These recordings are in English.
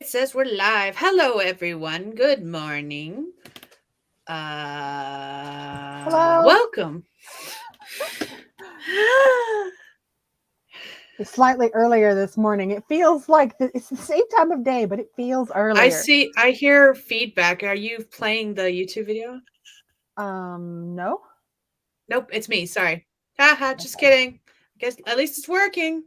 It says we're live. Hello, everyone. Good morning. Hello. Welcome. It's slightly earlier this morning. It feels like it's the same time of day, but it feels earlier. I hear feedback. Are you playing the YouTube video? No. Nope, it's me. Sorry. Haha, just kidding. I guess at least it's working.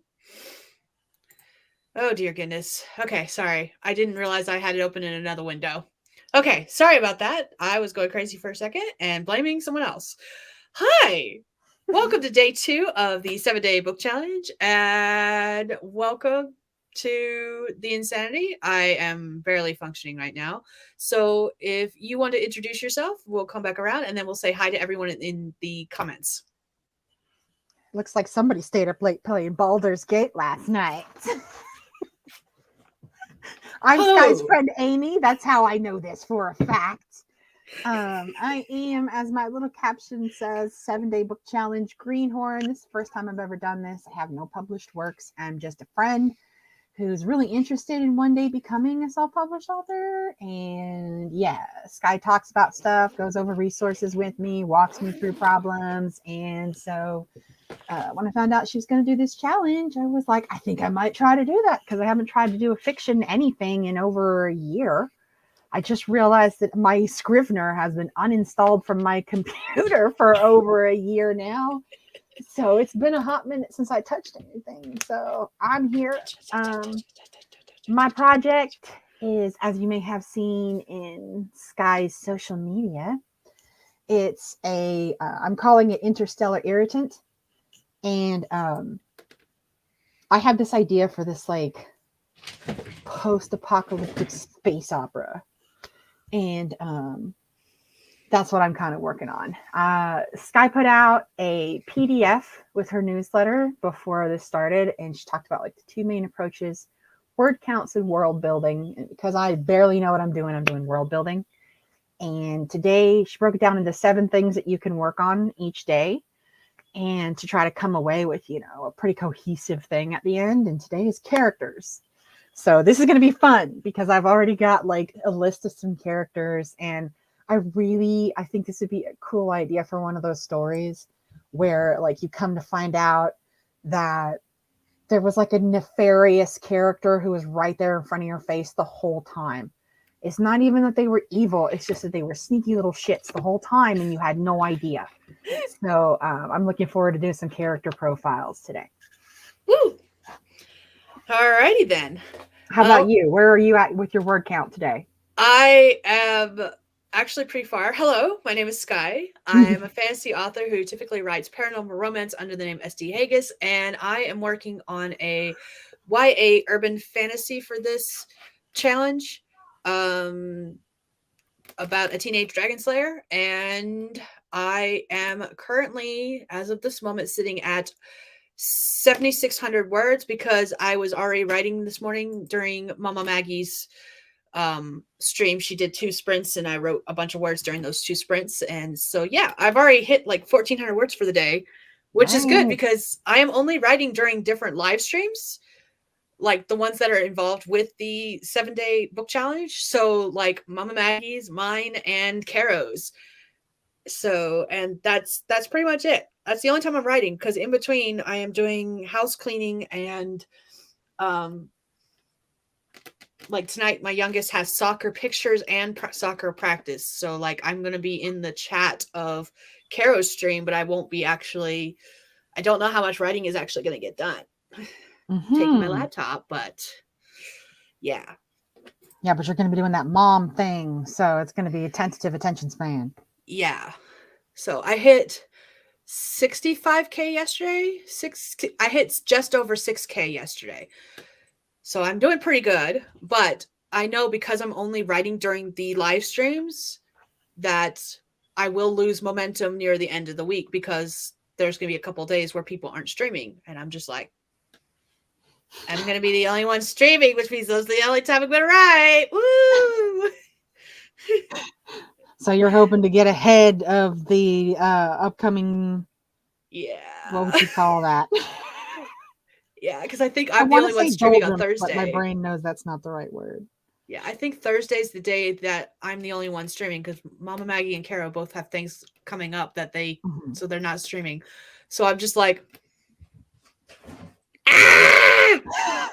Oh, dear goodness. Okay, sorry. I didn't realize I had it open in another window. Okay, sorry about that. I was going crazy for a second and blaming someone else. Hi. Welcome to day 2 of the 7-day book challenge, and welcome to the insanity. I am barely functioning right now. So if you want to introduce yourself, we'll come back around and then we'll say hi to everyone in the comments. Looks like somebody stayed up late playing Baldur's Gate last night. I'm Skye's Hello. friend Amy. That's how I know this for a fact. I am, as my little caption says, 7-day book challenge greenhorn. This is the first time I've ever done this. I have no published works. I'm just a friend who's really interested in one day becoming a self-published author. And yeah, Skye talks about stuff, goes over resources with me, walks me through problems. And so when I found out she was going to do this challenge, I was like, I think I might try to do that because I haven't tried to do a fiction anything in over a year. I just realized that my Scrivener has been uninstalled from my computer for over a year now. So it's been a hot minute since I touched anything. So I'm here. My project is, as you may have seen in Skye's social media, it's I'm calling it Interstellar Irritant. And I had this idea for this like post-apocalyptic space opera. And that's what I'm kind of working on. Skye put out a PDF with her newsletter before this started, and she talked about like the two main approaches: word counts and world building. And because I barely know what I'm doing world building. And today she broke it down into 7 things that you can work on each day, and to try to come away with, a pretty cohesive thing at the end. And today is characters. So this is going to be fun because I've already got like a list of some characters, and I think this would be a cool idea for one of those stories where like you come to find out that there was like a nefarious character who was right there in front of your face the whole time. It's not even that they were evil. It's just that they were sneaky little shits the whole time and you had no idea. So I'm looking forward to doing some character profiles today. Woo! Alrighty then. How about you? Where are you at with your word count today? I am actually pretty far. Hello, my name is Skye. I am a fantasy author who typically writes paranormal romance under the name SD Hegyes, and I am working on a YA urban fantasy for this challenge about a teenage dragon slayer. And I am currently, as of this moment, sitting at 7,600 words because I was already writing this morning during Mama Maggie's stream. She did 2 sprints and I wrote a bunch of words during those 2 sprints. And so yeah, I've already hit like 1,400 words for the day, which is good because I am only writing during different live streams, like the ones that are involved with the 7-day book challenge. So like Mama Maggie's, mine, and Caro's. So, and that's pretty much it. That's the only time I'm writing, because in between I am doing house cleaning and like tonight my youngest has soccer pictures and soccer practice. So like I'm going to be in the chat of Caro's stream, but I won't be actually, I don't know how much writing is actually going to get done. Taking my laptop, but yeah. Yeah, but you're going to be doing that mom thing, so it's going to be a tentative attention span. Yeah. So I hit 65K yesterday. I hit just over 6K yesterday. So I'm doing pretty good, but I know because I'm only writing during the live streams that I will lose momentum near the end of the week because there's going to be a couple days where people aren't streaming. And I'm just like, I'm going to be the only one streaming, which means those are the only time I'm going to write. Woo! So you're hoping to get ahead of the upcoming. Yeah. What would you call that? Yeah, because I think I I'm the want only to one say streaming on doldrums, but my Thursday. brain knows that's not the right word. Yeah, I think Thursday's the day that I'm the only one streaming because Mama Maggie and Caro both have things coming up that Mhm. so they're not streaming. So I'm just like, ah!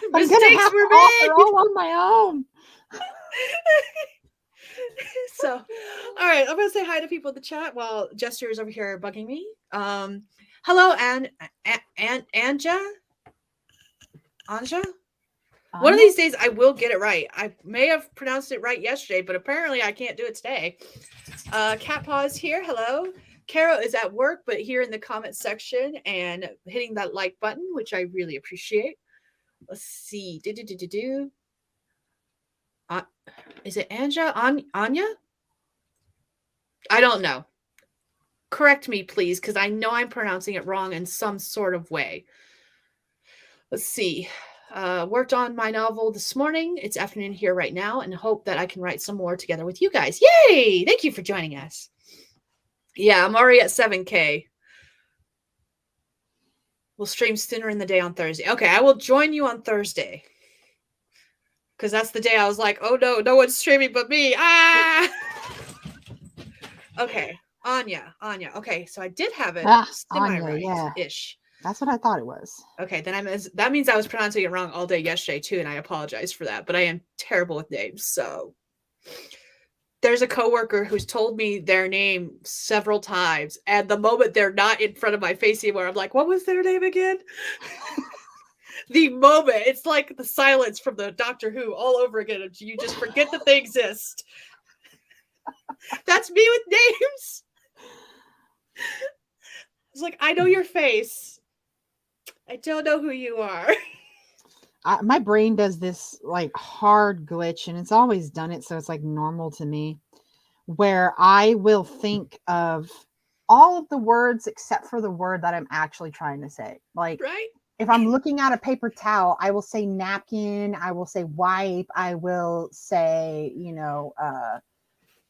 I'm gonna Mistakes have were to author made. all on my own. So, all right, I'm gonna say hi to people in the chat while Jester is over here bugging me. Hello, Anja. One of these days I will get it right. I may have pronounced it right yesterday, but apparently I can't do it today. Cat Paw is here. Hello. Caro is at work, but here in the comment section and hitting that like button, which I really appreciate. Let's see. Is it Anya? I don't know. Correct me, please, because I know I'm pronouncing it wrong in some sort of way. Let's see. Worked on my novel this morning. It's afternoon here right now, and hope that I can write some more together with you guys. Yay! Thank you for joining us. Yeah, I'm already at 7K. We'll stream sooner in the day on Thursday. Okay, I will join you on Thursday. Because that's the day I was like, oh no, no one's streaming but me. Ah! Okay, Anya. Okay, so I did have it semi-right-ish. That's what I thought it was. Okay, then that means I was pronouncing it wrong all day yesterday too, and I apologize for that. But I am terrible with names, so there's a coworker who's told me their name several times, and the moment they're not in front of my face anymore, I'm like, what was their name again? The moment, it's like the silence from the Doctor Who all over again. You just forget that they exist. That's me with names. It's like, I know your face. I don't know who you are. My brain does this like hard glitch, and it's always done it, so it's like normal to me, where I will think of all of the words except for the word that I'm actually trying to say. Like, right? If I'm looking at a paper towel, I will say napkin, I will say wipe, I will say,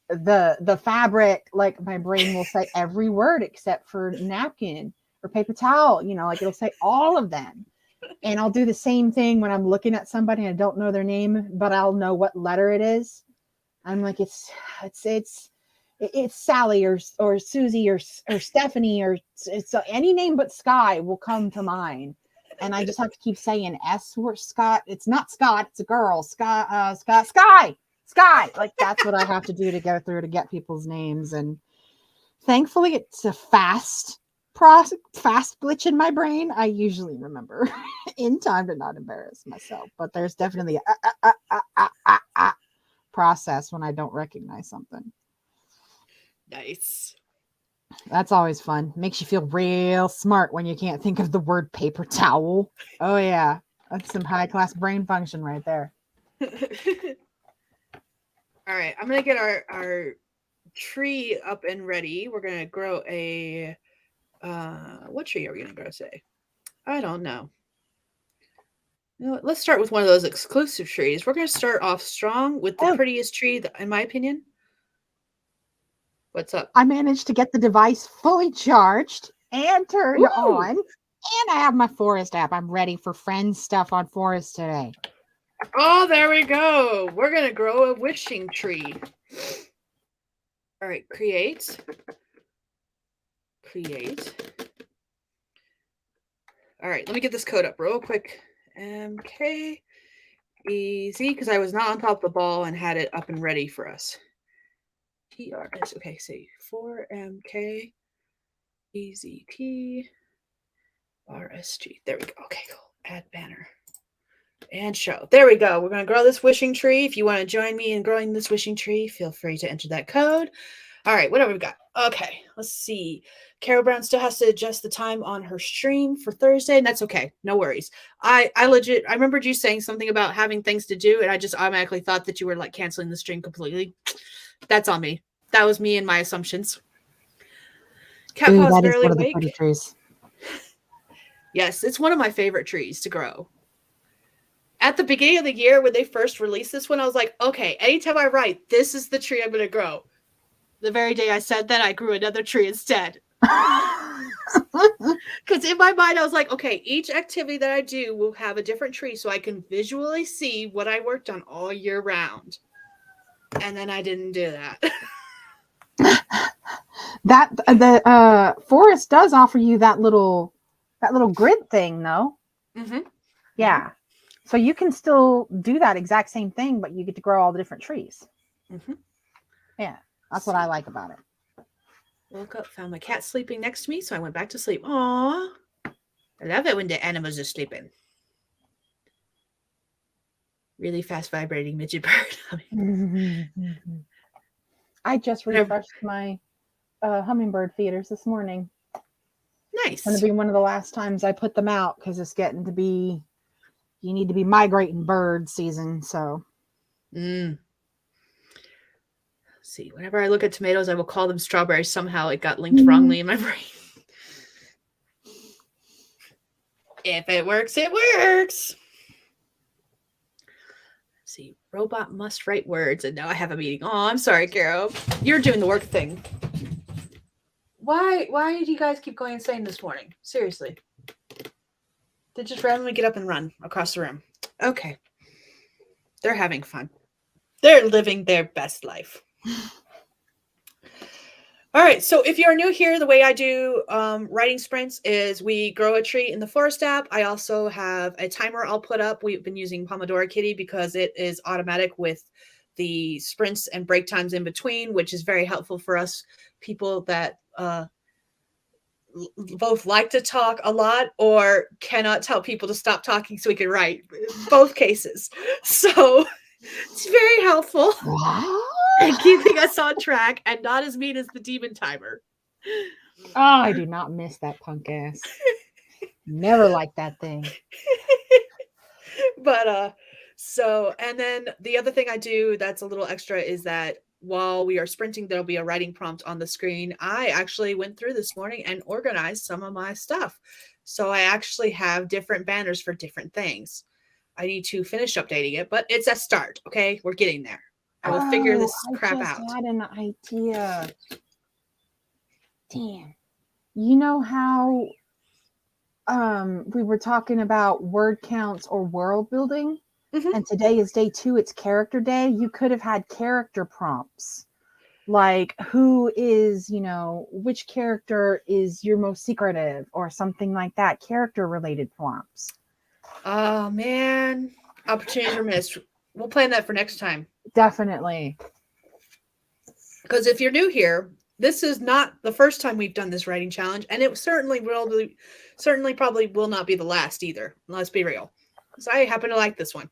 the fabric. Like, my brain will say every word except for napkin or paper towel, like it'll say all of them. And I'll do the same thing when I'm looking at somebody and I don't know their name, but I'll know what letter it is. I'm like, it's Sally or Susie or Stephanie, or it's any name but Skye will come to mind. And I just have to keep saying S word. Scott. It's not Scott. It's a girl. Skye. Like, that's what I have to do to go through to get people's names. And thankfully, it's a fast glitch in my brain. I usually remember in time to not embarrass myself. But there's definitely a process when I don't recognize something. Nice. That's always fun. Makes you feel real smart when you can't think of the word paper towel. Oh yeah, that's some high class brain function right there. All right, I'm gonna get our tree up and ready. We're gonna grow a what tree are we gonna grow today? I don't know. Let's start with one of those exclusive trees. We're gonna start off strong with the prettiest tree, in my opinion. What's up? I managed to get the device fully charged and turned on, and I have my forest app. I'm ready for friends stuff on forest today. Oh, there we go. We're gonna grow a wishing tree. All right, create. All right, let me get this code up real quick. MK easy, because I was not on top of the ball and had it up and ready for us. TRS. Okay, say 4MK EZT RSG. There we go. Okay, cool. Add banner and show. There we go. We're going to grow this wishing tree. If you want to join me in growing this wishing tree, feel free to enter that code. All right, whatever we got. Okay, let's see. Carol Brown still has to adjust the time on her stream for Thursday, and that's okay. No worries. I remembered you saying something about having things to do, and I just automatically thought that you were like canceling the stream completely. That's on me. That was me and my assumptions. Cat Paw's barely awake. Trees. Yes, it's one of my favorite trees to grow. At the beginning of the year, when they first released this one, I was like, okay, anytime I write, this is the tree I'm going to grow. The very day I said that, I grew another tree instead. Because in my mind, I was like, okay, each activity that I do will have a different tree so I can visually see what I worked on all year round. And then I didn't do that. That the forest does offer you that little grid thing, though. Mm-hmm. Yeah. So you can still do that exact same thing, but you get to grow all the different trees. Mm-hmm. Yeah. That's what I like about it. Woke up, found my cat sleeping next to me, so I went back to sleep. Aww. I love it when the animals are sleeping. Really fast vibrating midget bird. I just refreshed my hummingbird feeders this morning. It's going Nice. to be one of the last times I put them out because it's getting to be, you need to be migrating bird season. So, Let's see, whenever I look at tomatoes, I will call them strawberries. Somehow it got linked wrongly in my brain. If it works, it works. Let's see, robot must write words, and now I have a meeting. Oh, I'm sorry, Carol. You're doing the work thing. Why do you guys keep going insane this morning? Seriously. They just randomly get up and run across the room. Okay. They're having fun. They're living their best life. All right, so if you're new here, the way I do writing sprints is we grow a tree in the Forest app. I also have a timer I'll put up. We've been using Pomodoro Kitty because it is automatic with the sprints and break times in between, which is very helpful for us people that both like to talk a lot or cannot tell people to stop talking so we can write. Both cases. So it's very helpful. And keeping us on track and not as mean as the demon timer. Oh, I do not miss that punk ass. Never liked that thing. But so, and then the other thing I do that's a little extra is that while we are sprinting, there'll be a writing prompt on the screen. I actually went through this morning and organized some of my stuff. So I actually have different banners for different things. I need to finish updating it, but it's a start. Okay, we're getting there. I will figure this crap out. I just had an idea. Damn. You know how we were talking about word counts or world building? Mhm. And today is day 2, it's character day. You could have had character prompts. Like who is, which character is your most secretive or something like that. Character related prompts. Oh man, opportunities were missed. We'll plan that for next time. Definitely. Because if you're new here, this is not the first time we've done this writing challenge, and it certainly probably will not be the last either. Let's be real, because I happen to like this one,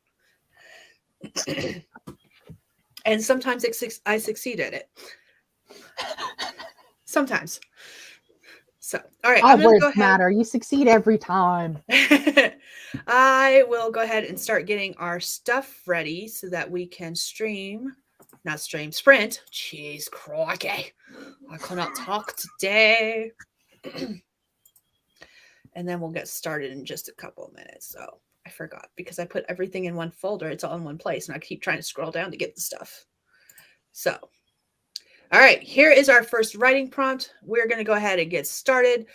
and sometimes I succeed at it. Sometimes. So, all right, All I'm going to go words ahead. matter. You succeed every time. I will go ahead and start getting our stuff ready so that we can sprint. Jeez, crikey. I cannot talk today. And then we'll get started in just a couple of minutes. So I forgot because I put everything in one folder. It's all in one place, and I keep trying to scroll down to get the stuff. So, all right, here is our first writing prompt. We're going to go ahead and get started.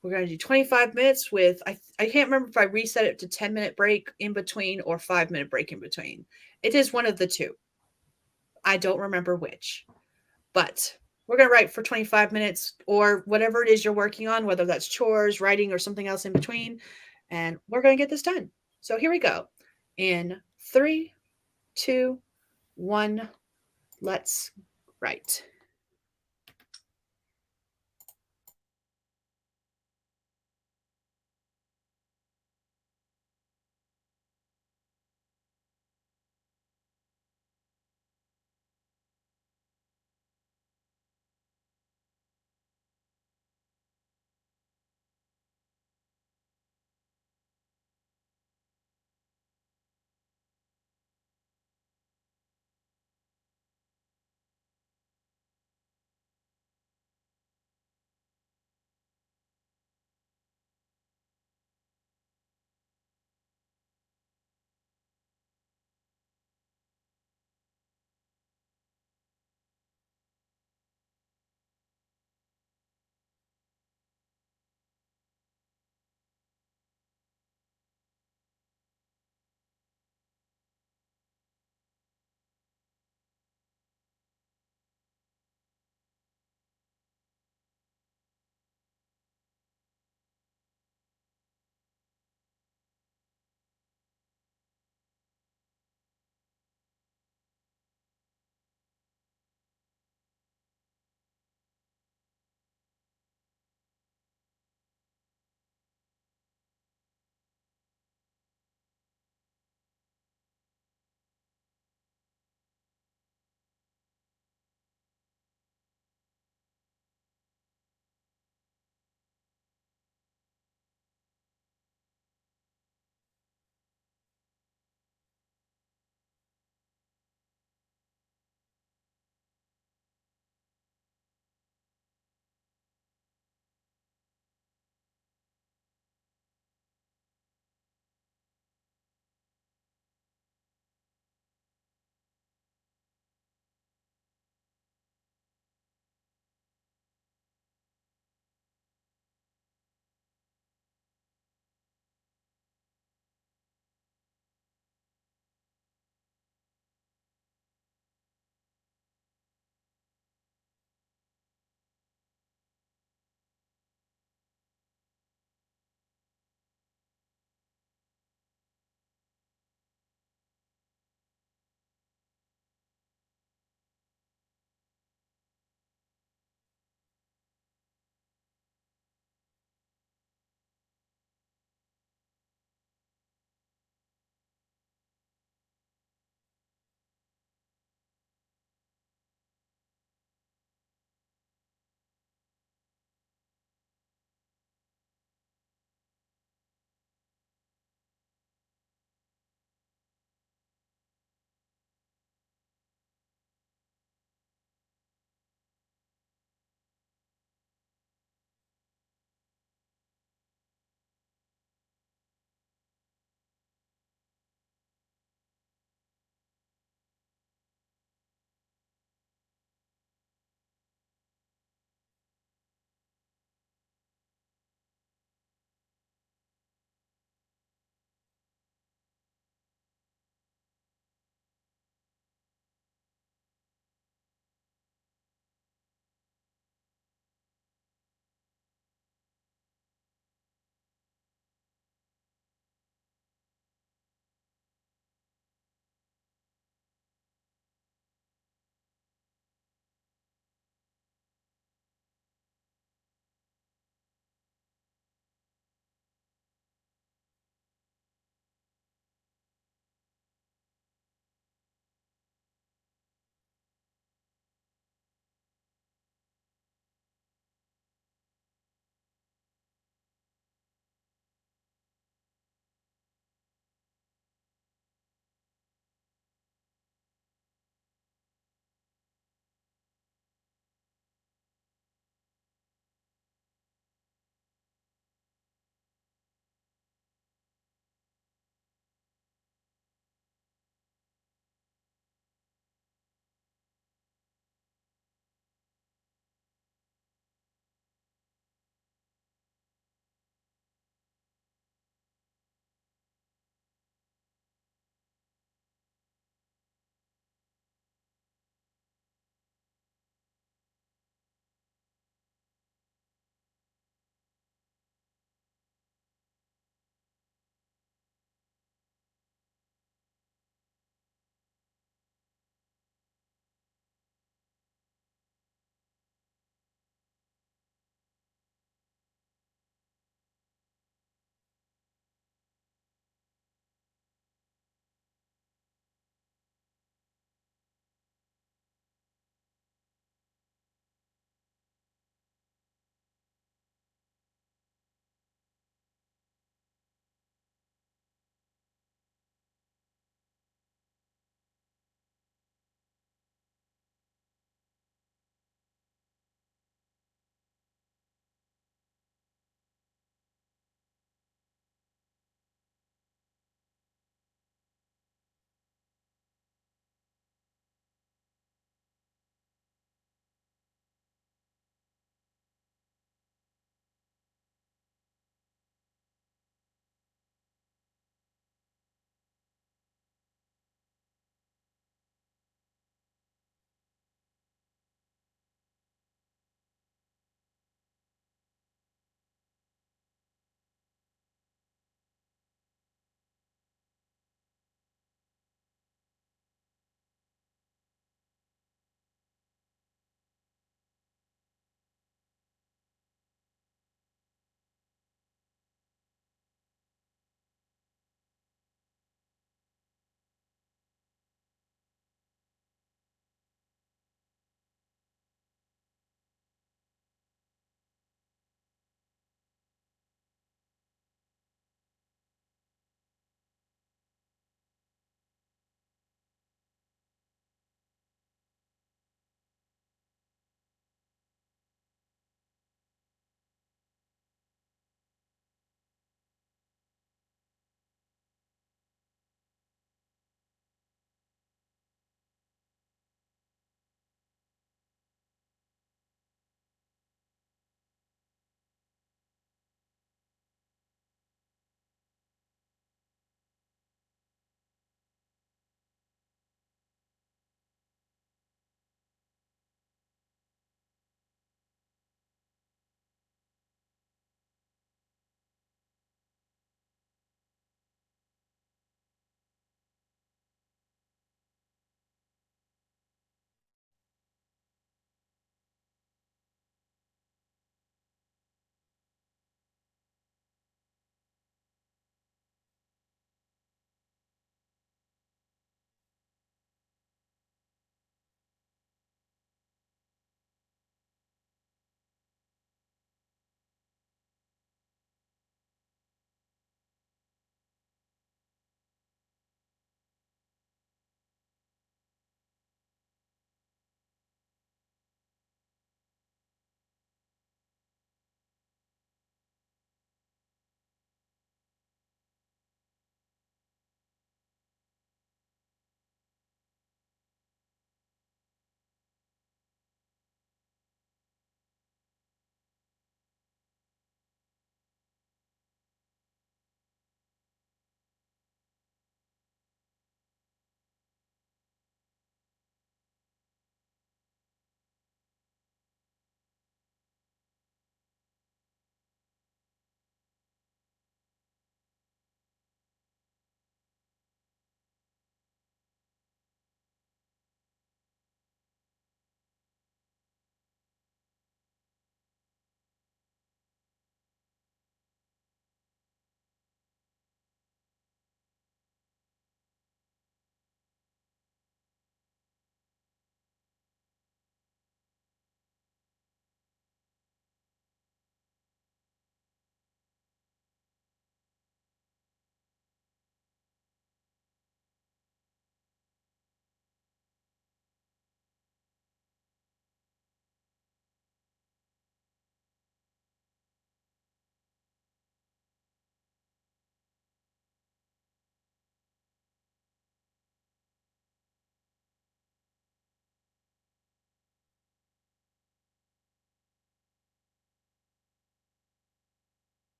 We're going to do 25 minutes with, I can't remember if I reset it to 10-minute break in between or 5-minute break in between. It is one of the two. I don't remember which, but we're going to write for 25 minutes or whatever it is you're working on, whether that's chores, writing, or something else in between. And we're going to get this done. So here we go. In 3, 2, 1, let's write.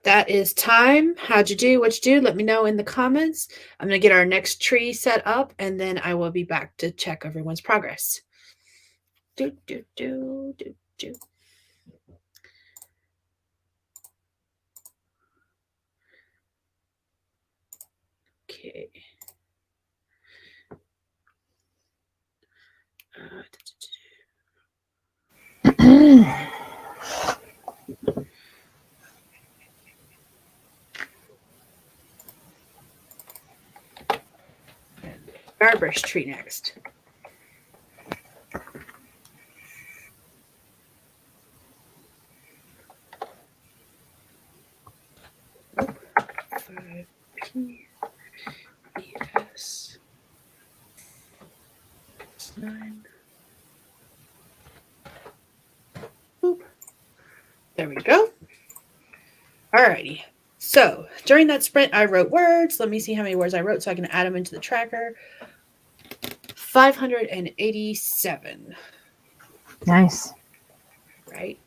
that is time. How'd you do? What you do? Let me know in the comments. I'm going to get our next tree set up, and then I will be back to check everyone's progress. Do, do, do, do, do. Okay. Barber's tree next. Oh, 5P ES 9. Boop. There we go. Alrighty. So during that sprint, I wrote words. Let me see how many words I wrote so I can add them into the tracker. 587. Nice. Right.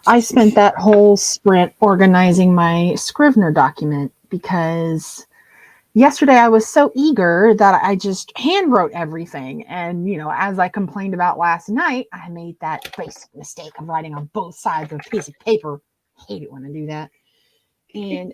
I spent that whole sprint organizing my Scrivener document because yesterday I was so eager that I just hand wrote everything. And, you know, as I complained about last night, I made that basic mistake of writing on both sides of a piece of paper. I hate it when I do that. And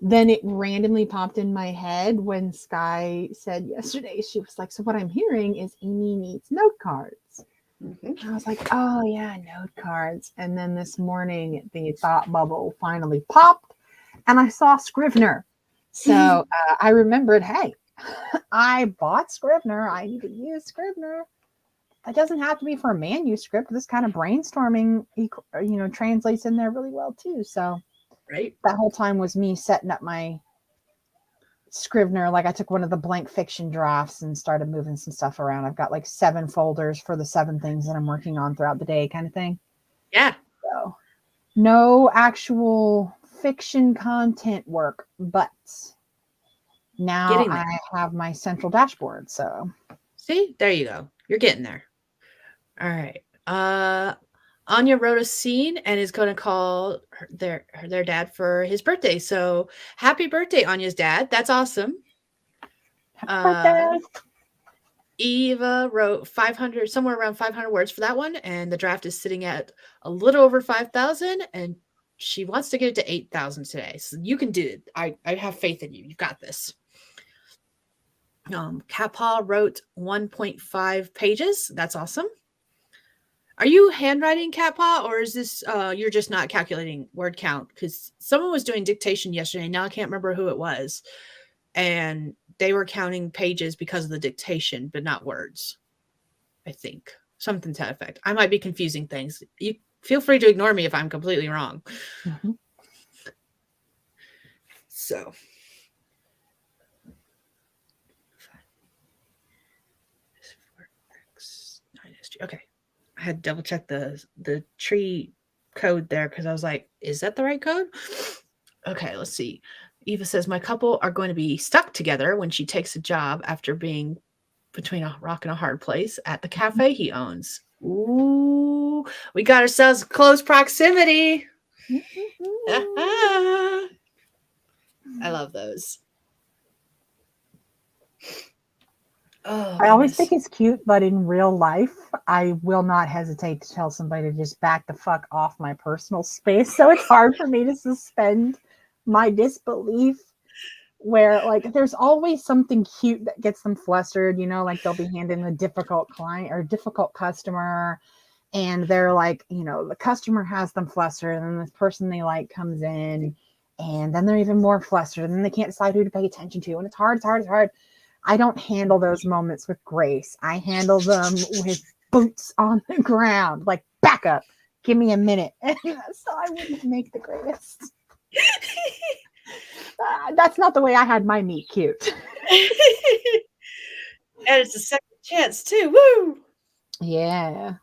then it randomly popped in my head when Skye said yesterday, she was like, so what I'm hearing is Amy needs note cards. Mm-hmm. I was like, oh yeah, note cards. And then this morning, the thought bubble finally popped and I saw Scrivener. So I remembered, hey, I bought Scrivener. I need to use Scrivener. It doesn't have to be for a manuscript. This kind of brainstorming, translates in there really well too. So right, that whole time was me setting up my Scrivener. Like I took one of the blank fiction drafts and started moving some stuff around. I've got like 7 folders for the 7 things that I'm working on throughout the day, kind of thing. Yeah. So no actual fiction content work, but now I have my central dashboard. So see, there you go. You're getting there. All right. Anya wrote a scene and is going to call their dad for his birthday. So happy birthday, Anya's dad. That's awesome. Happy birthday. Eva wrote 500, somewhere around 500 words for that one. And the draft is sitting at a little over 5,000. And she wants to get it to 8,000 today. So you can do it. I have faith in you. You've got this. Cat Paw wrote 1.5 pages. That's awesome. Are you handwriting, Cat Paw, or is this you're just not calculating word count? Because someone was doing dictation yesterday. Now I can't remember who it was. And they were counting pages because of the dictation, but not words. I think. Something to that effect. I might be confusing things. You feel free to ignore me if I'm completely wrong. Mm-hmm. So. Okay. I had to double check the tree code there because I was like, is that the right code? Okay, let's see. Eva says, my couple are going to be stuck together when she takes a job after being between a rock and a hard place at the cafe he owns. Ooh, we got ourselves close proximity. I love those. Oh, I always think it's cute, but in real life, I will not hesitate to tell somebody to just back the fuck off my personal space. So it's hard for me to suspend my disbelief where like there's always something cute that gets them flustered, you know, like they'll be handing a difficult client or difficult customer and they're like, you know, the customer has them flustered and then this person they like comes in and then they're even more flustered and then they can't decide who to pay attention to and it's hard. I don't handle those moments with grace. I handle them with boots on the ground, like back up, give me a minute. So I wouldn't make the greatest. That's not the way I had my meet cute. And it's a second chance too. Woo! Yeah.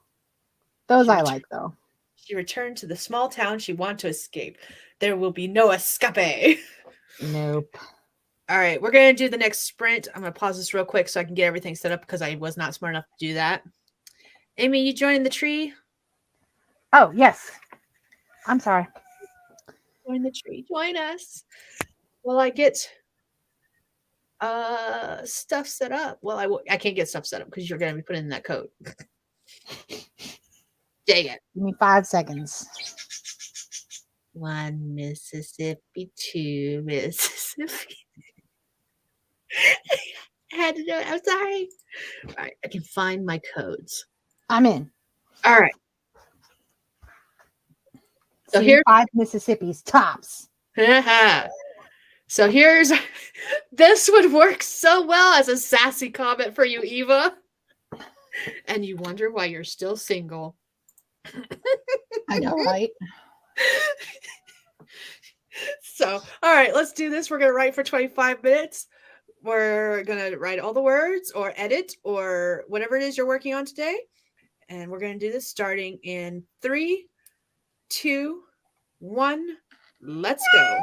Those I like though. She returned to the small town she wanted to escape. There will be no escape. Nope. All right, we're going to do the next sprint. I'm going to pause this real quick so I can get everything set up because I was not smart enough to do that. Amy, you joining the tree? Oh, yes. I'm sorry. Join the tree. Join us. Well, I get stuff set up. Well, I can't get stuff set up because you're going to be putting in that code. Dang it. Give me 5 seconds. 1 Mississippi, 2 Mississippi. I had to do it. I'm sorry. All right, I can find my codes. I'm in. All right. So See, here's 5 Mississippi's tops. so here's this would work so well as a sassy comment for you, Eva. And you wonder why you're still single. I know, right? So, all right, let's do this. We're going to write for 25 minutes. We're going to write all the words or edit or whatever it is you're working on today. And we're going to do this starting in 3, 2, 1. Let's go.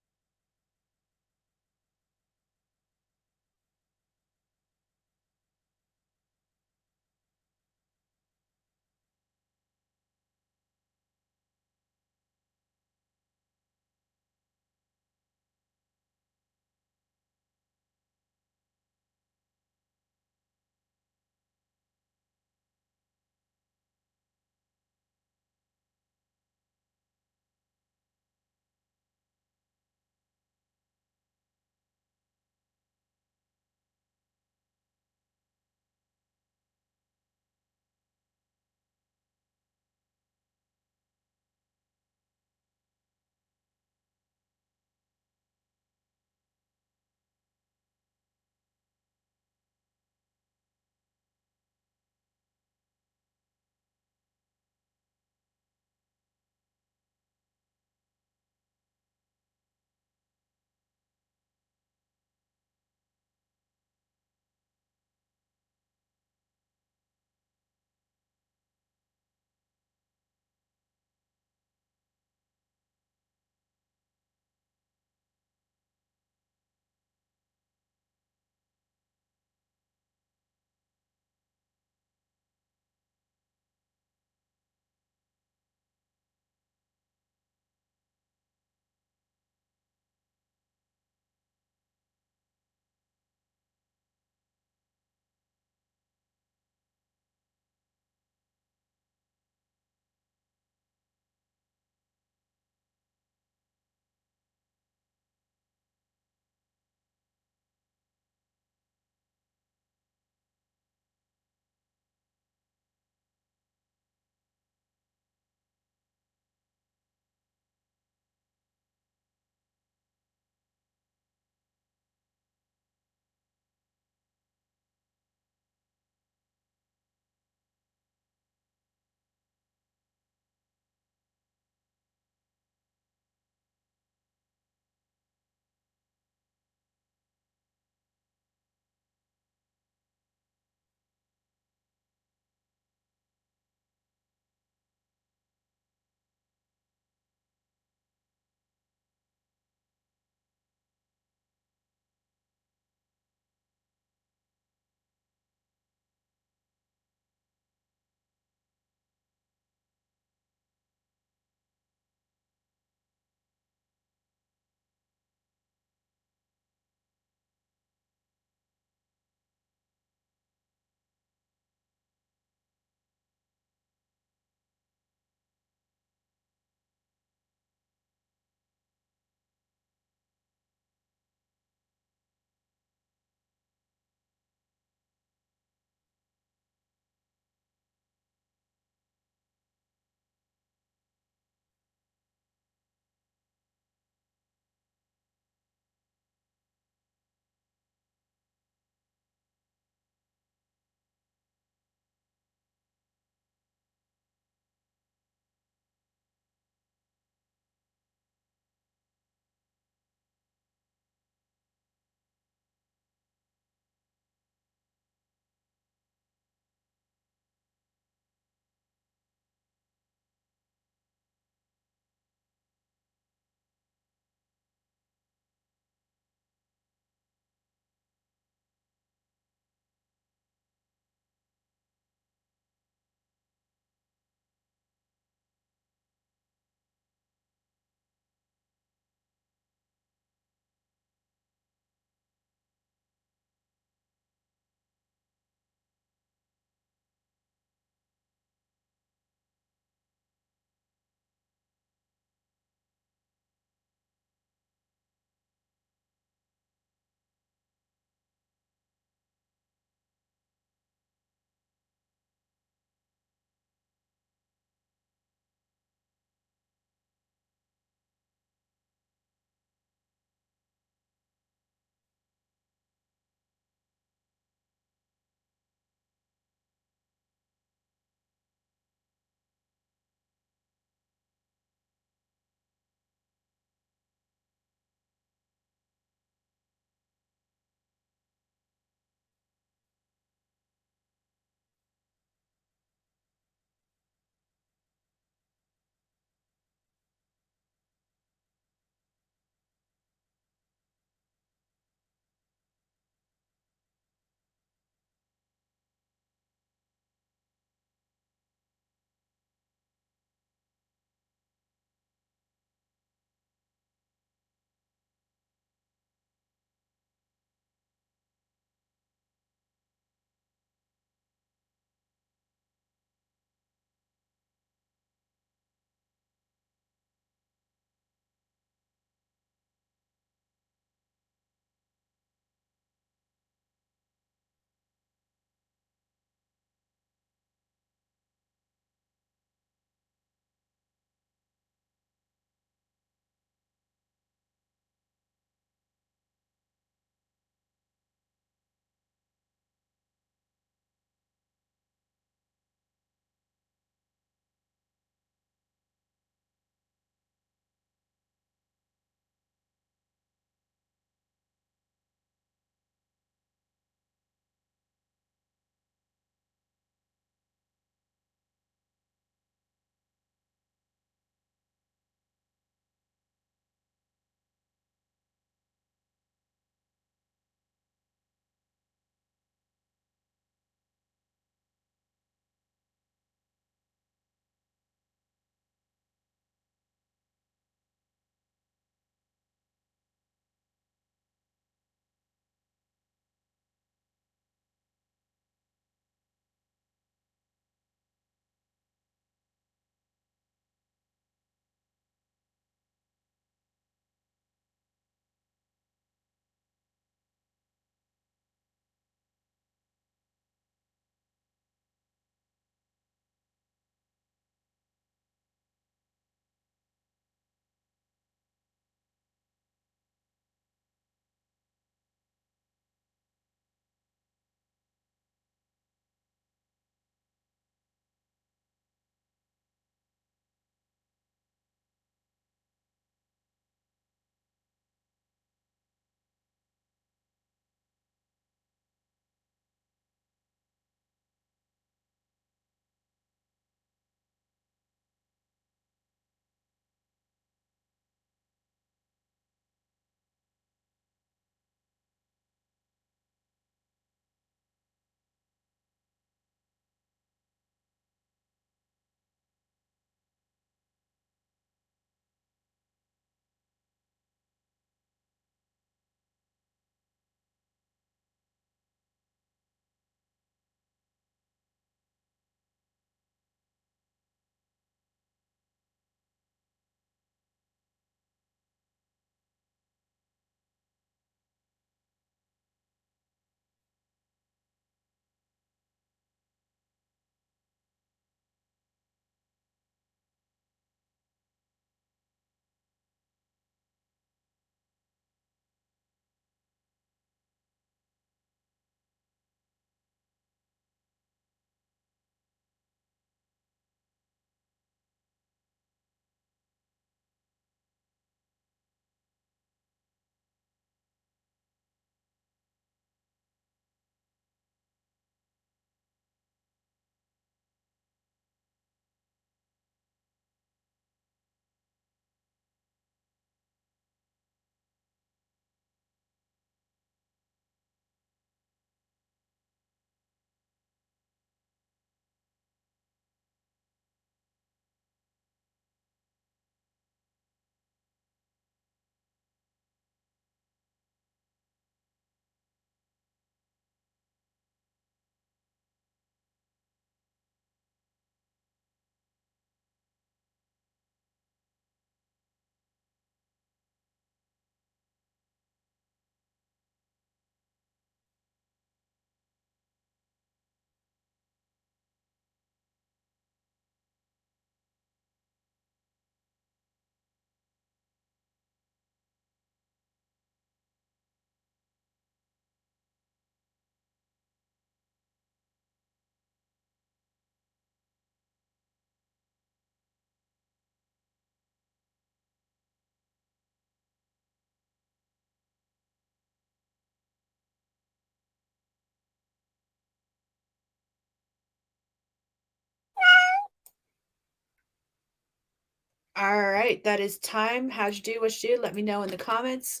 All right, that is time. How'd you do? What you do? Let me know in the comments.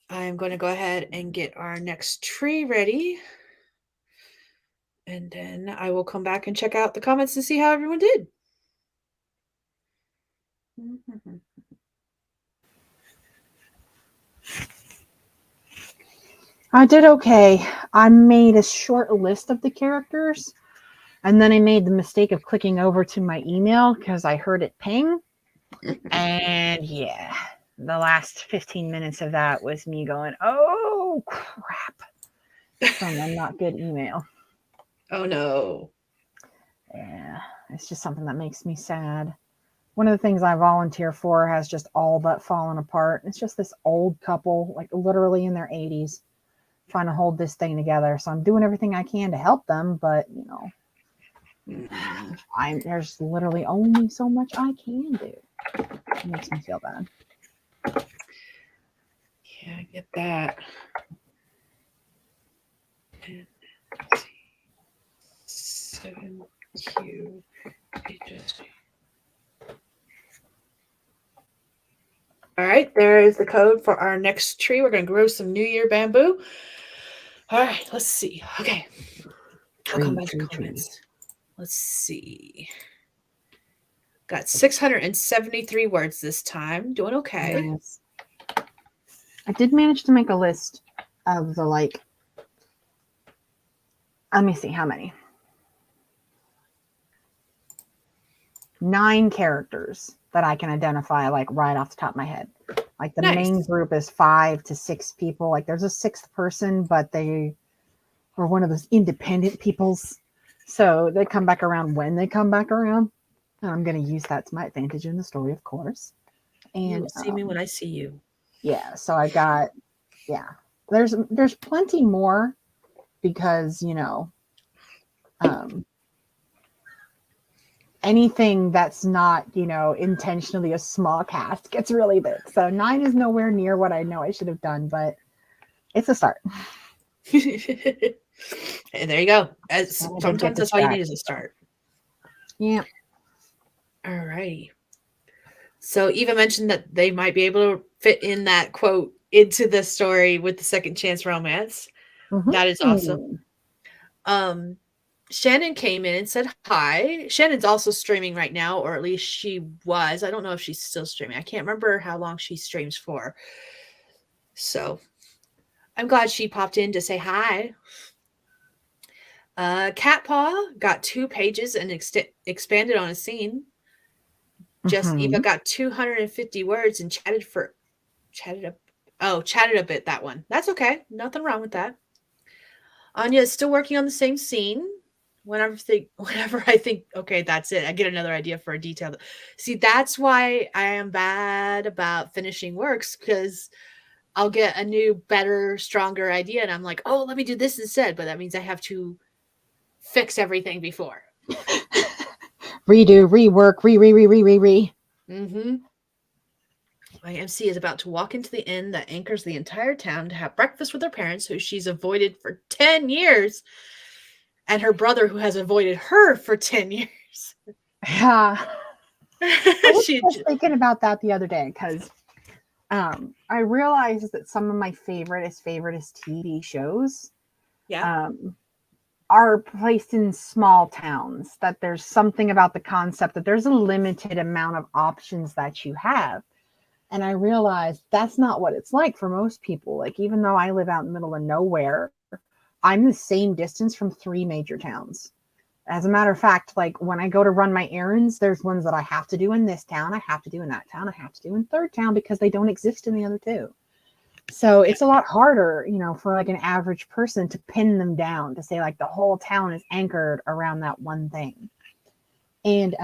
I'm going to go ahead and get our next tree ready. And then I will come back and check out the comments and see how everyone did. I did okay. I made a short list of the characters, and then I made the mistake of clicking over to my email because I heard it ping. And yeah, the last 15 minutes of that was me going, oh crap, from a not good email. Oh no. Yeah, it's just something that makes me sad. One of the things I volunteer for has just all but fallen apart. It's just this old couple, like literally in their 80s, trying to hold this thing together. So I'm doing everything I can to help them, but you know, there's literally only so much I can do. It makes me feel bad. Yeah, I get that. 7Q Hegyes. All right, there is the code for our next tree. We're going to grow some New Year bamboo. All right, let's see. Okay. I'll come back to comments. Let's see. Got 673 words this time. Doing okay. Nice. I did manage to make a list of the let me see how many. 9 characters that I can identify like right off the top of my head. Like the main group is 5 to 6 people. Like there's a 6th person, but they are one of those independent peoples. So they come back around when they come back around. And I'm going to use that to my advantage in the story, of course. And you will see me when I see you. Yeah. So I got, there's plenty more because, you know, anything that's not, you know, intentionally a small cast gets really big. So 9 is nowhere near what I know I should have done, but it's a start. And there you go. Sometimes that's all you need is a start. Yeah. All right. So Eva mentioned that they might be able to fit in that quote into the story with the second chance romance. Mm-hmm. That is awesome. Shannon came in and said hi. Shannon's also streaming right now, or at least she was. I don't know if she's still streaming. I can't remember how long she streams for. So I'm glad she popped in to say hi. Catpaw got 2 pages and expanded on a scene. Just Eva got 250 words and chatted a bit. That one. That's okay. Nothing wrong with that. Anya is still working on the same scene. Whenever I think, okay, that's it, I get another idea for a detail. See, that's why I am bad about finishing works, because I'll get a new, better, stronger idea, and I'm like, oh, let me do this instead. But that means I have to fix everything before. Redo, rework, re. Mm-hmm. My MC is about to walk into the inn that anchors the entire town to have breakfast with her parents, who she's avoided for 10 years. And her brother, who has avoided her for 10 years. Yeah. I was just thinking about that the other day because I realized that some of my favorite TV shows are placed in small towns, that there's something about the concept that there's a limited amount of options that you have. And I realized that's not what it's like for most people. Like, even though I live out in the middle of nowhere, I'm the same distance from 3 major towns. As a matter of fact, like when I go to run my errands, there's ones that I have to do in this town, I have to do in that town, I have to do in 3rd town because they don't exist in the other 2. So it's a lot harder, you know, for like an average person to pin them down, to say like the whole town is anchored around that one thing. And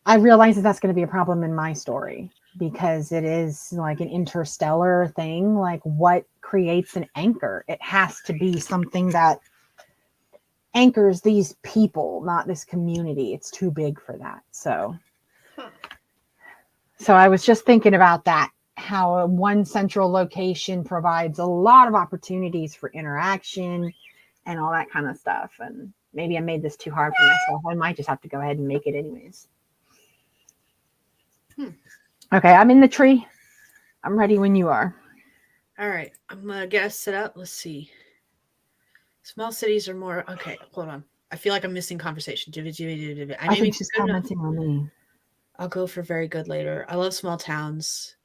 I realize that that's going to be a problem in my story, because it is like an interstellar thing. Like, what creates an anchor? It has to be something that anchors these people, not this community. It's too big for that. So I was just thinking about that, how one central location provides a lot of opportunities for interaction and all that kind of stuff. And maybe I made this too hard for myself. I might just have to go ahead and make it anyways. Hmm. Okay, I'm in the tree. I'm ready when you are. All right. I'm going to guess it up. Let's see. Small cities are more. Okay, hold on. I feel like I'm missing conversation. I'm I think aiming she's for good enough. commenting on me. I'll go for very good later. I love small towns.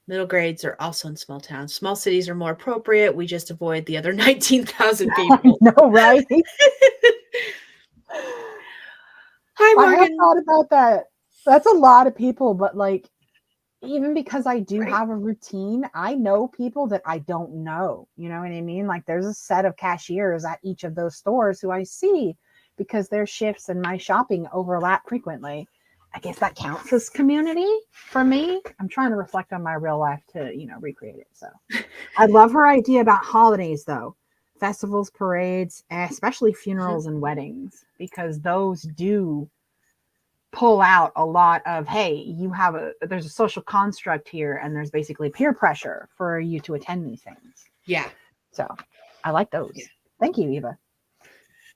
Middle grades are also in small towns. Small cities are more appropriate. We just avoid the other 19,000 I people. know, right? Hi, I have Morgan. thought about that. That's a lot of people, but like, even because I do Right? have a routine, I know people that I don't know. You know what I mean? Like, there's a set of cashiers at each of those stores who I see because their shifts and my shopping overlap frequently. I guess that counts as community for me. I'm trying to reflect on my real life to, recreate it. So I love her idea about holidays, though. Festivals, parades, especially Mhm. funerals and weddings, because those do pull out a lot of, hey, there's a social construct here, and there's basically peer pressure for you to attend these things. Yeah. So I like Yeah. those. Thank you, Eva.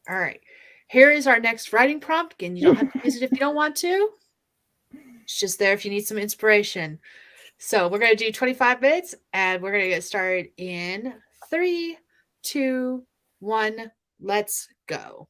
All right. Here is our next writing prompt. Again, you don't have to use it if you don't want to. It's just there if you need some inspiration. So we're going to do 25 minutes and we're going to get started in 3, 2, 1. Let's go.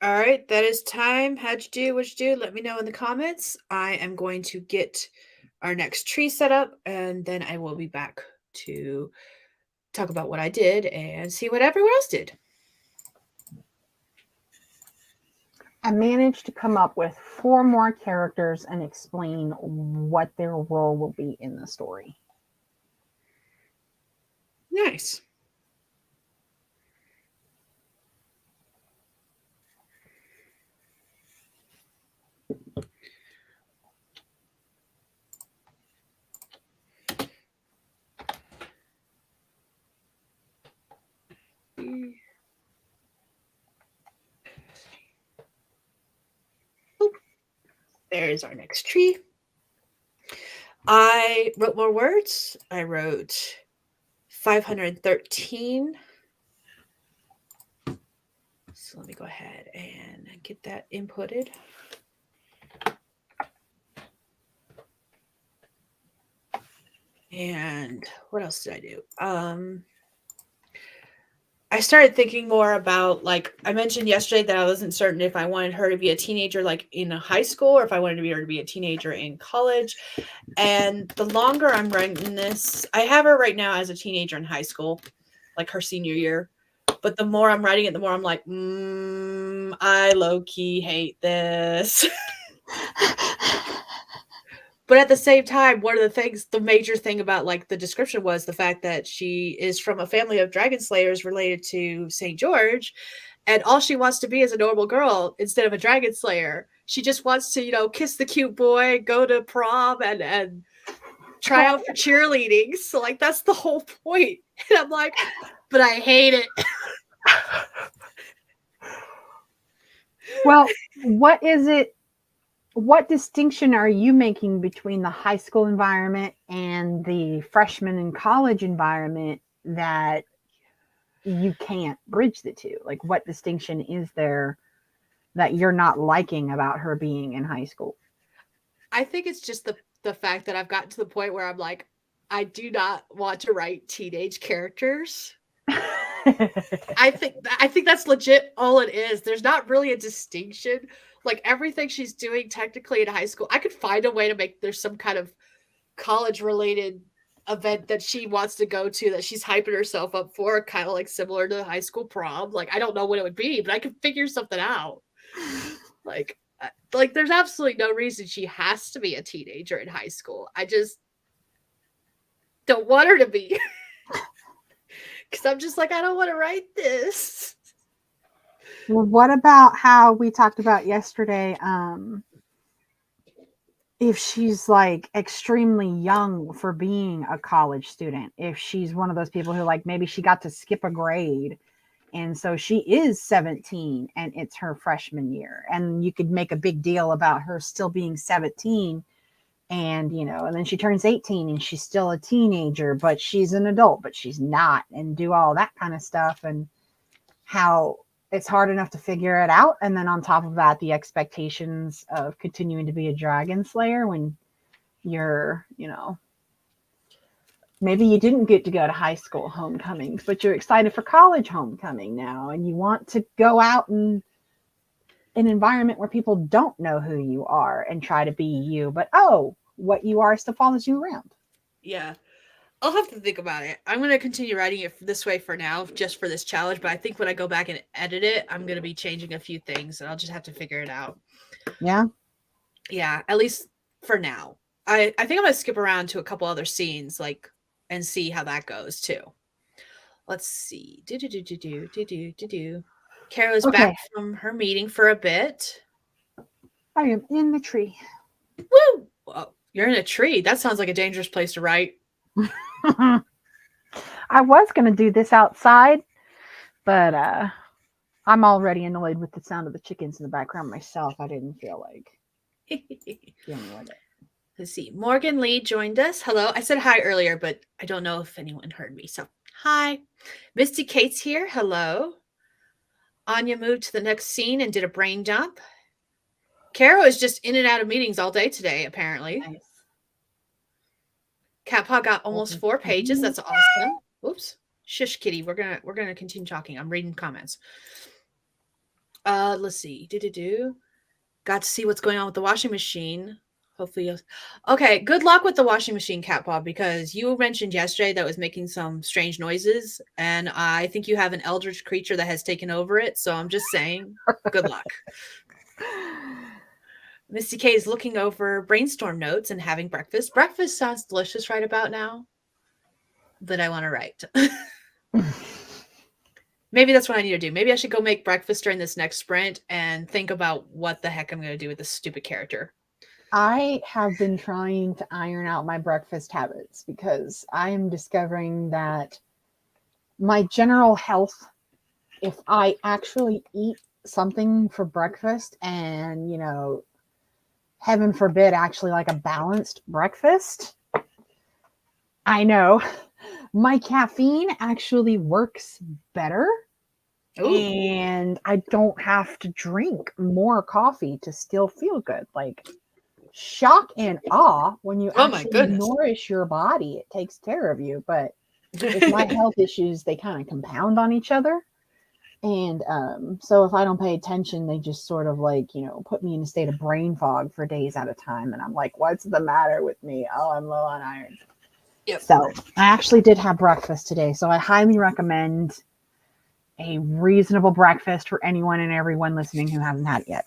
All right, that is time. How'd you do? What'd you do? Let me know in the comments. I am going to get our next tree set up, and then I will be back to talk about what I did and see what everyone else did. I managed to come up with 4 more characters and explain what their role will be in the story. Nice. There's our next tree. I wrote more words. I wrote 513. So let me go ahead and get that inputted. And what else did I do? I started thinking more about, like, I mentioned yesterday that I wasn't certain if I wanted her to be a teenager, like in high school, or if I wanted her to be a teenager in college. And the longer I'm writing this, I have her right now as a teenager in high school, like her senior year. But the more I'm writing it, the more I'm like, I low key hate this. But at the same time, one of the things, the major thing about like the description was the fact that she is from a family of dragon slayers related to St. George, and all she wants to be is a normal girl instead of a dragon slayer. She just wants to, kiss the cute boy, go to prom, and try out for cheerleading. So like that's the whole point. And I'm like, but I hate it. Well, what is it? What distinction are you making between the high school environment and the freshman and college environment that you can't bridge the two? Like, what distinction is there that you're not liking about her being in high school? I think it's just the fact that I've gotten to the point where I'm like, I do not want to write teenage characters. I think that's legit all it is. There's not really a distinction. Like everything she's doing technically in high school, I could find a way to make there's some kind of college related event that she wants to go to that she's hyping herself up for, kind of like similar to the high school prom. Like I don't know what it would be, but I could figure something out. Like there's absolutely no reason she has to be a teenager in high school. I just don't want her to be. Because I'm just like, I don't want to write this. Well, what about how we talked about yesterday? If she's like extremely young for being a college student, if she's one of those people who like maybe she got to skip a grade and so she is 17 and it's her freshman year, and you could make a big deal about her still being 17, and and then she turns 18 and she's still a teenager, but she's an adult, but she's not, and do all that kind of stuff, and how it's hard enough to figure it out. And then on top of that, the expectations of continuing to be a dragon slayer when you're, maybe you didn't get to go to high school homecomings, but you're excited for college homecoming now, and you want to go out in an environment where people don't know who you are and try to be you, but what you are still follows you around. Yeah. I'll have to think about it. I'm going to continue writing it this way for now, just for this challenge. But I think when I go back and edit it, I'm going to be changing a few things, and I'll just have to figure it out. Yeah. Yeah, at least for now. I think I'm going to skip around to a couple other scenes, and see how that goes too. Let's see. Carol is back from her meeting for a bit. I am in the tree. Woo! Well, you're in a tree. That sounds like a dangerous place to write. I was going to do this outside, but I'm already annoyed with the sound of the chickens in the background myself. I didn't feel like dealing with it. Let's see. Morgan Lee joined us. Hello. I said hi earlier, but I don't know if anyone heard me. So hi. Misty Kate's here. Hello. Anya moved to the next scene and did a brain dump. Caro is just in and out of meetings all day today, apparently. Nice. Cat Paw got almost 4 pages. That's awesome. Oops. Shush, kitty. We're gonna continue talking. I'm reading comments. Let's see. Do. Got to see what's going on with the washing machine. Hopefully, okay. Good luck with the washing machine, Cat Paw, because you mentioned yesterday that was making some strange noises, and I think you have an eldritch creature that has taken over it. So I'm just saying, good luck. Misty K is looking over brainstorm notes and having breakfast. Breakfast sounds delicious right about now, but I want to write. Maybe that's what I need to do. Maybe I should go make breakfast during this next sprint and think about what the heck I'm going to do with this stupid character. I have been trying to iron out my breakfast habits because I am discovering that my general health, if I actually eat something for breakfast and, heaven forbid, actually like a balanced breakfast, I know my caffeine actually works better. Ooh. And I don't have to drink more coffee to still feel good. Like, shock and awe when you actually nourish your body, it takes care of you. But with my health issues, they kind of compound on each other. And so if I don't pay attention, they just sort of put me in a state of brain fog for days at a time. And I'm like, what's the matter with me? Oh, I'm low on iron. Yep. So I actually did have breakfast today. So I highly recommend a reasonable breakfast for anyone and everyone listening who hasn't had it yet.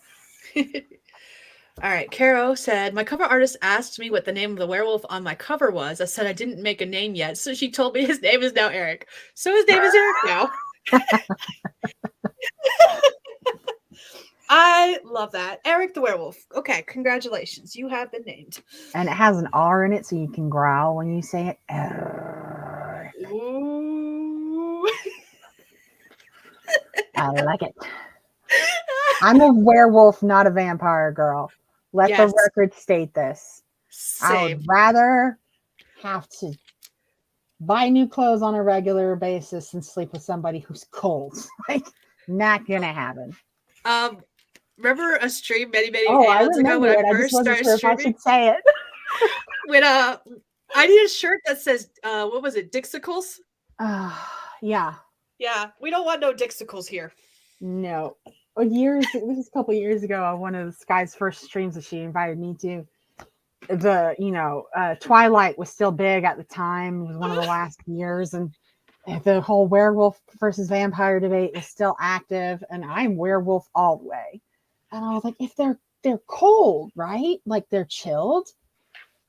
All right. Caro said, my cover artist asked me what the name of the werewolf on my cover was. I said I didn't make a name yet. So she told me his name is now Eric. So his name is Eric now. I love that. Eric the werewolf. Okay. Congratulations. You have been named. And it has an R in it so you can growl when you say it. Ooh. I like it. I'm a werewolf, not a vampire girl. Let the record state this. Same. I would rather have to buy new clothes on a regular basis and sleep with somebody who's cold. Like, not gonna happen. Remember a stream many I ago remember when it. I just first wasn't started sure streaming? if I should say it. When I need a shirt that says what was it, Dixicles? Yeah. Yeah, we don't want no Dixicles here. No. This was a couple years ago on one of Skye's first streams that she invited me to. Twilight was still big at the time. It was one of the last years, and the whole werewolf versus vampire debate was still active, and I'm werewolf all the way. And I was like, if they're cold, right? Like, they're chilled.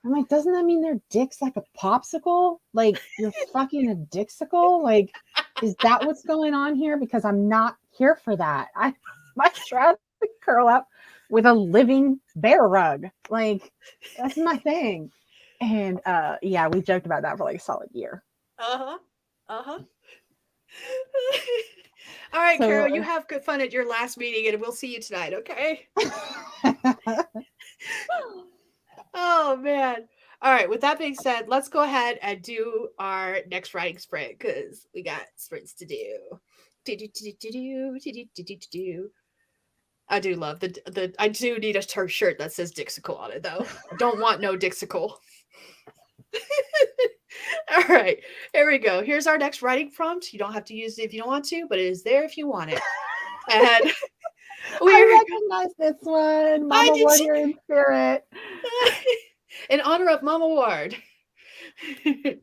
I'm like, doesn't that mean their dick's like a popsicle? Like, you're fucking a dixicle? Like, is that what's going on here? Because I'm not here for that. I might rather curl up with a living bear rug. Like, that's my thing. And yeah, we joked about that for like a solid year. All right, so, Carol, you have good fun at your last meeting, and we'll see you tonight, okay? Oh, man. All right, with that being said, let's go ahead and do our next writing sprint because we got sprints to do. I do love the I do need a shirt that says Dixicle on it, though. Don't want no Dixicle. All right, here we go. Here's our next writing prompt. You don't have to use it if you don't want to, but it is there if you want it. And I recognize this one. Mama Warrior in spirit. In honor of Mama Ward. Here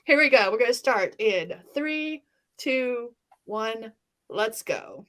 we go. We're going to start in 3, 2, 1. Let's go.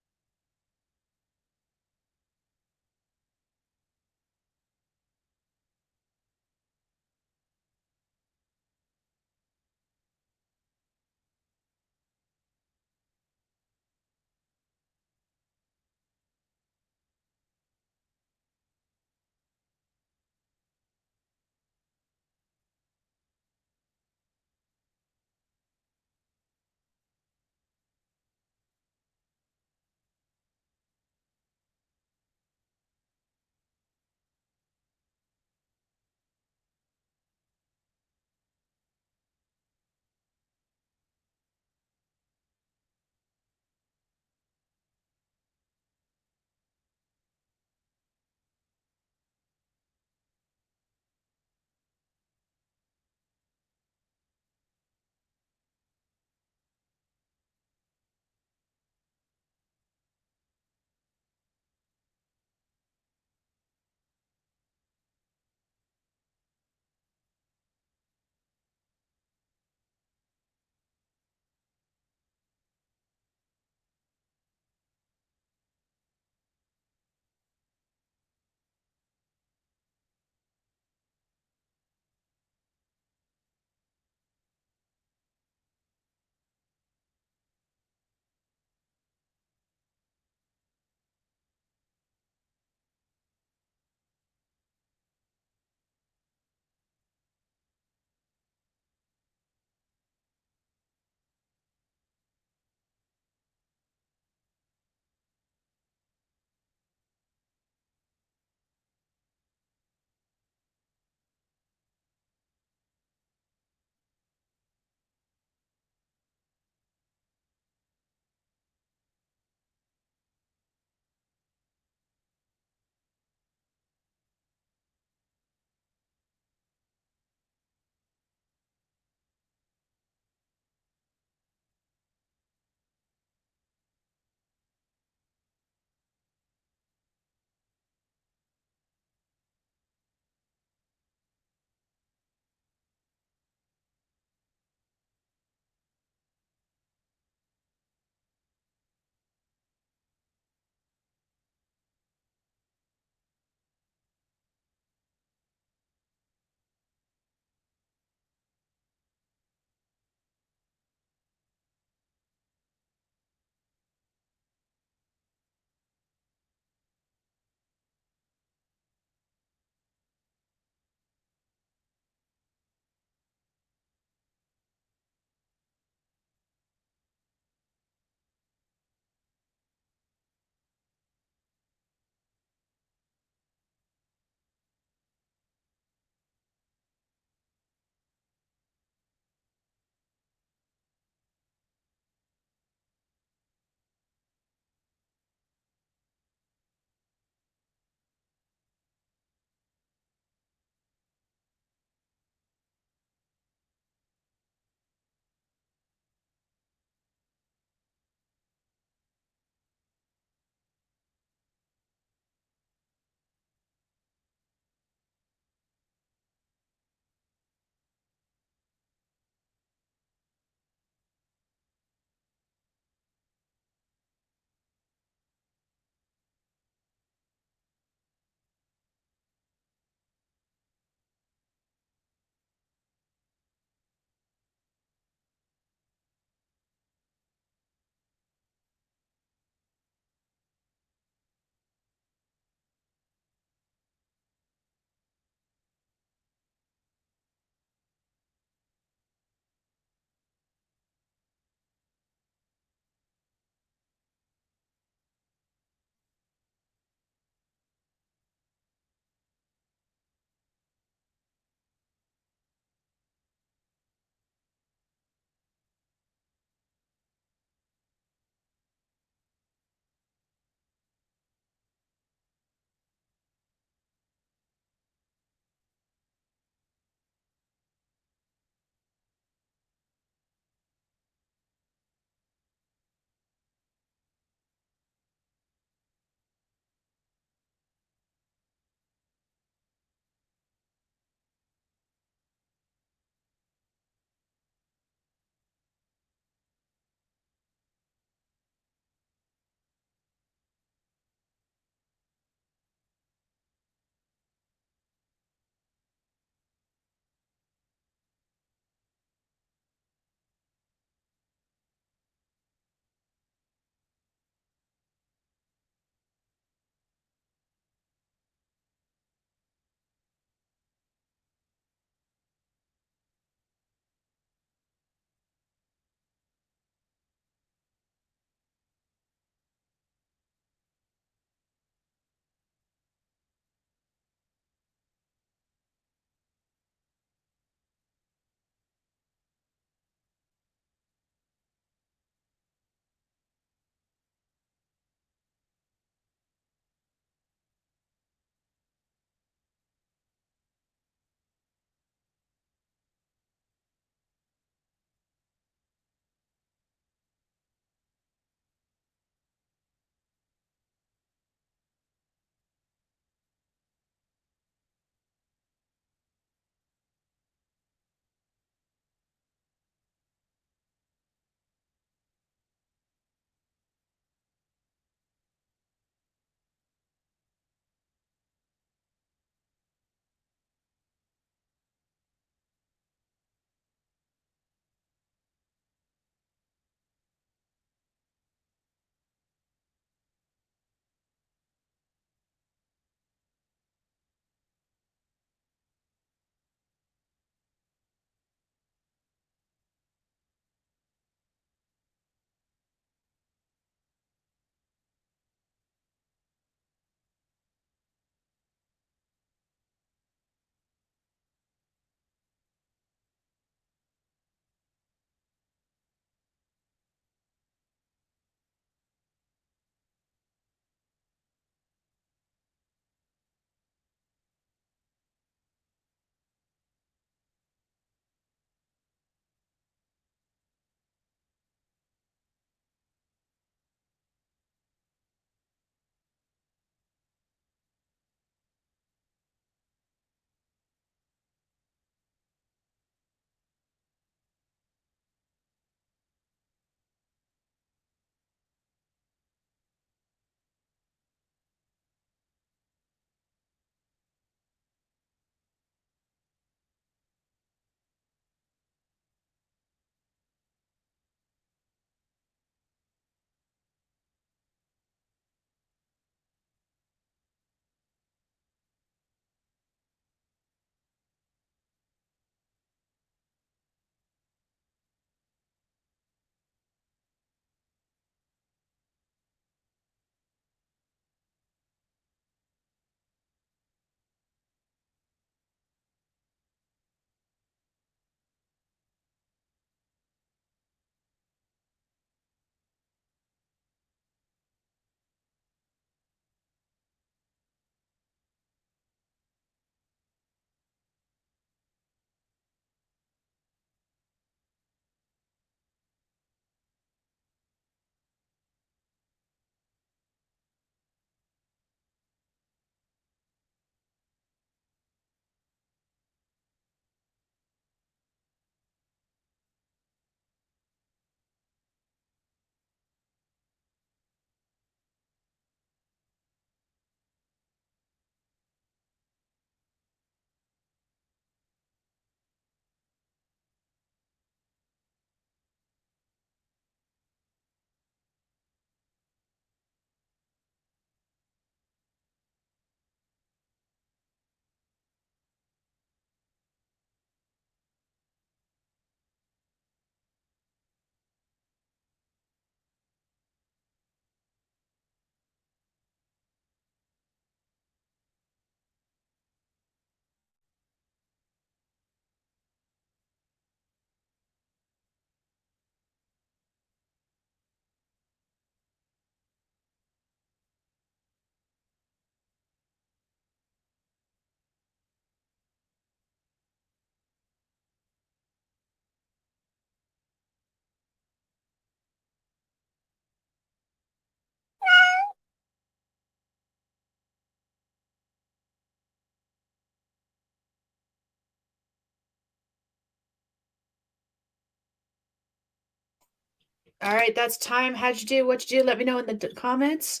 All right, that's time. How'd you do? What'd you do? Let me know in the comments.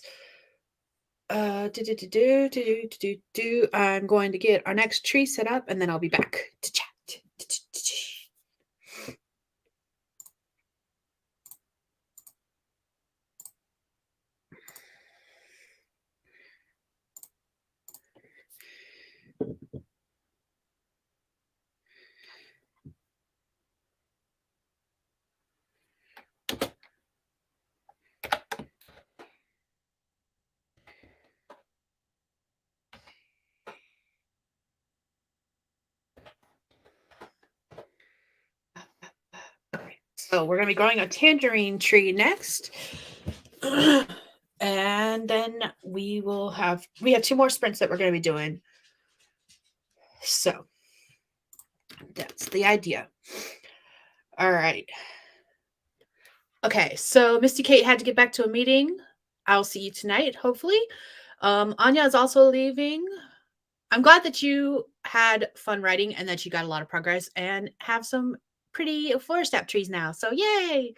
I'm going to get our next tree set up, and then I'll be back to chat. So we're going to be growing a tangerine tree next. And then we have 2 more sprints that we're going to be doing. So that's the idea. All right. Okay, so Misty Kate had to get back to a meeting. I'll see you tonight, hopefully. Anya is also leaving. I'm glad that you had fun writing and that you got a lot of progress and have some pretty forest app trees now. So yay!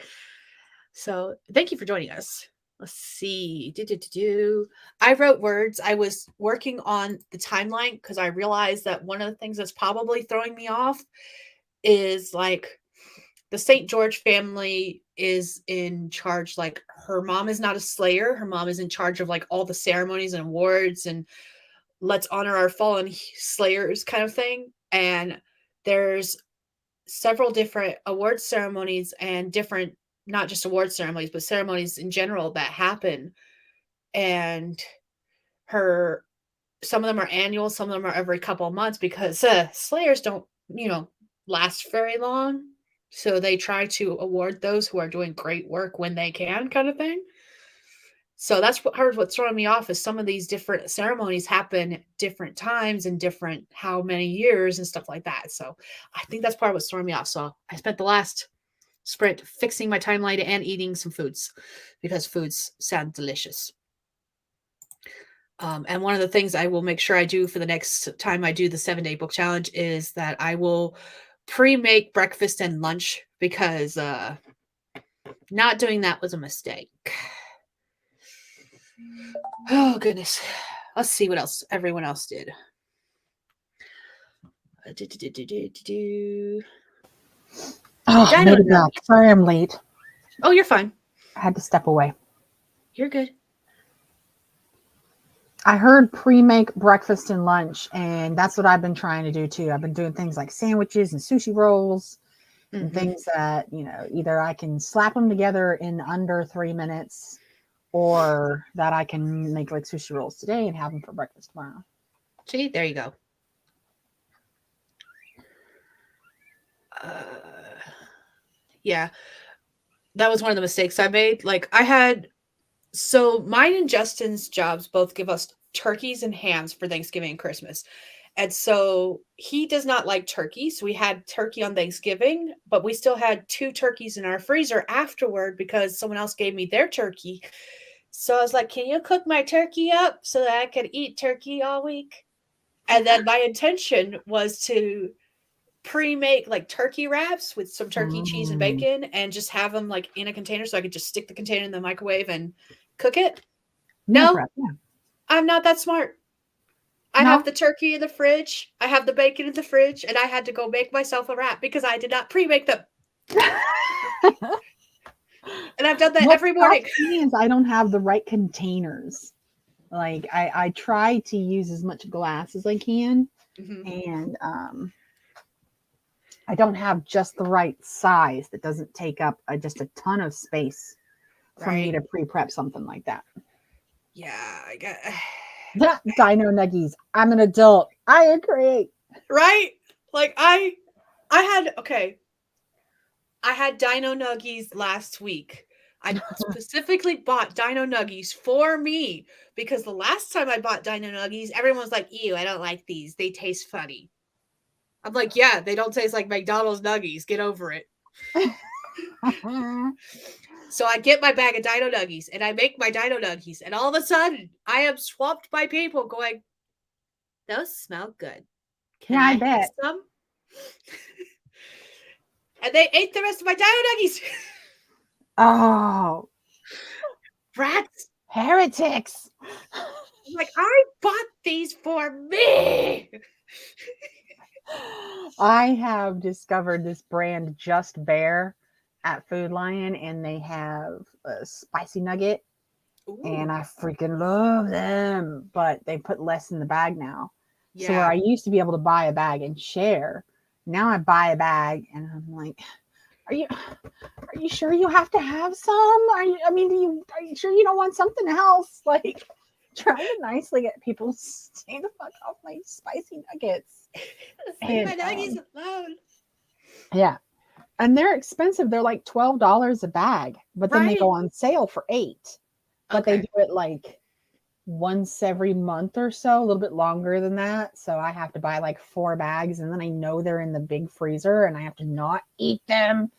So thank you for joining us. Let's see. I wrote words. I was working on the timeline because I realized that one of the things that's probably throwing me off is like the St. George family is in charge. Like her mom is not a slayer. Her mom is in charge of like all the ceremonies and awards and let's honor our fallen slayers kind of thing. And there's several different award ceremonies and different, not just award ceremonies, but ceremonies in general that happen. And some of them are annual, some of them are every couple of months because slayers don't, last very long. So they try to award those who are doing great work when they can, kind of thing. So that's what's throwing me off is some of these different ceremonies happen at different times and different how many years and stuff like that. So I think that's part of what's throwing me off. So I spent the last sprint fixing my timeline and eating some foods because foods sound delicious. And one of the things I will make sure I do for the next time I do the 7-day book challenge is that I will pre-make breakfast and lunch because not doing that was a mistake. Oh, goodness. Let's see what else everyone else did. Oh, made it back. Sorry I'm late. Oh, you're fine. I had to step away. You're good. I heard pre-make breakfast and lunch, and that's what I've been trying to do too. I've been doing things like sandwiches and sushi rolls and things that, either I can slap them together in under 3 minutes or that I can make like sushi rolls today and have them for breakfast tomorrow. See, there you go. Yeah, that was one of the mistakes I made. Like so mine and Justin's jobs both give us turkeys and hams for Thanksgiving and Christmas. And so he does not like turkey. So we had turkey on Thanksgiving, but we still had 2 turkeys in our freezer afterward because someone else gave me their turkey. So I was like, can you cook my turkey up so that I could eat turkey all week? And then my intention was to pre-make like turkey wraps with some turkey cheese and bacon and just have them like in a container so I could just stick the container in the microwave and cook it. No, I'm not that smart. I have the turkey in the fridge. I have the bacon in the fridge, and I had to go make myself a wrap because I did not pre-make them. And I've done that every morning. Means I don't have the right containers. Like I try to use as much glass as I can, and I don't have just the right size that doesn't take up just a ton of space for me to pre-prep something like that. Yeah, I got Dino Nuggies. I'm an adult. I agree. Right? Like I had Dino Nuggies last week. I specifically bought Dino Nuggies for me because the last time I bought Dino Nuggies, everyone was like, ew, I don't like these. They taste funny. I'm like, yeah, they don't taste like McDonald's Nuggies. Get over it. So I get my bag of Dino Nuggies and I make my Dino Nuggies. And all of a sudden, I am swamped by people going, those smell good. Can I bet some? And they ate the rest of my Dino Nuggies. Oh, Rats. heretics. I'm like, I bought these for me. I have discovered this brand Just Bear at Food Lion, and they have a spicy nugget, and Ooh, I freaking love them. But they put less in the bag now. So where yeah. I used to be able to buy a bag and share, now I buy a bag and I'm like, are you sure you have to have some? I mean, are you sure you don't want something else? Like trying to nicely get people to stay the fuck off my spicy nuggets. Leave And my doggies alone. yeah, and they're expensive. They're like $12 a bag, but then they Right. go on sale for 8. But they Okay. do it like once every month or so, a little bit longer than that. So I have to buy like 4 bags, and then I know they're in the big freezer, and I have to not eat them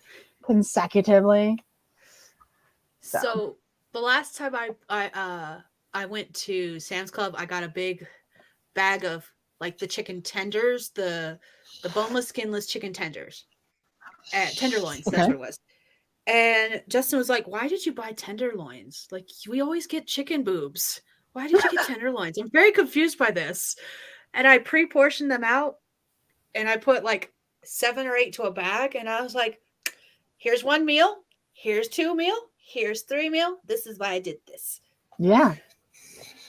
consecutively. So So the last time I went to Sam's Club, I got a big bag of like the chicken tenders, the boneless, skinless chicken tenders, tenderloins. That's okay. what it was. And Justin was like, "Why did you buy tenderloins? Like we always get chicken boobs. Why did you get tenderloins? I'm very confused by this." And I pre-portioned them out, and I put like 7 or 8 to a bag, and I was like, "Here's 1 meal. Here's 2 meal. Here's 3 meal. This is why I did this." Yeah.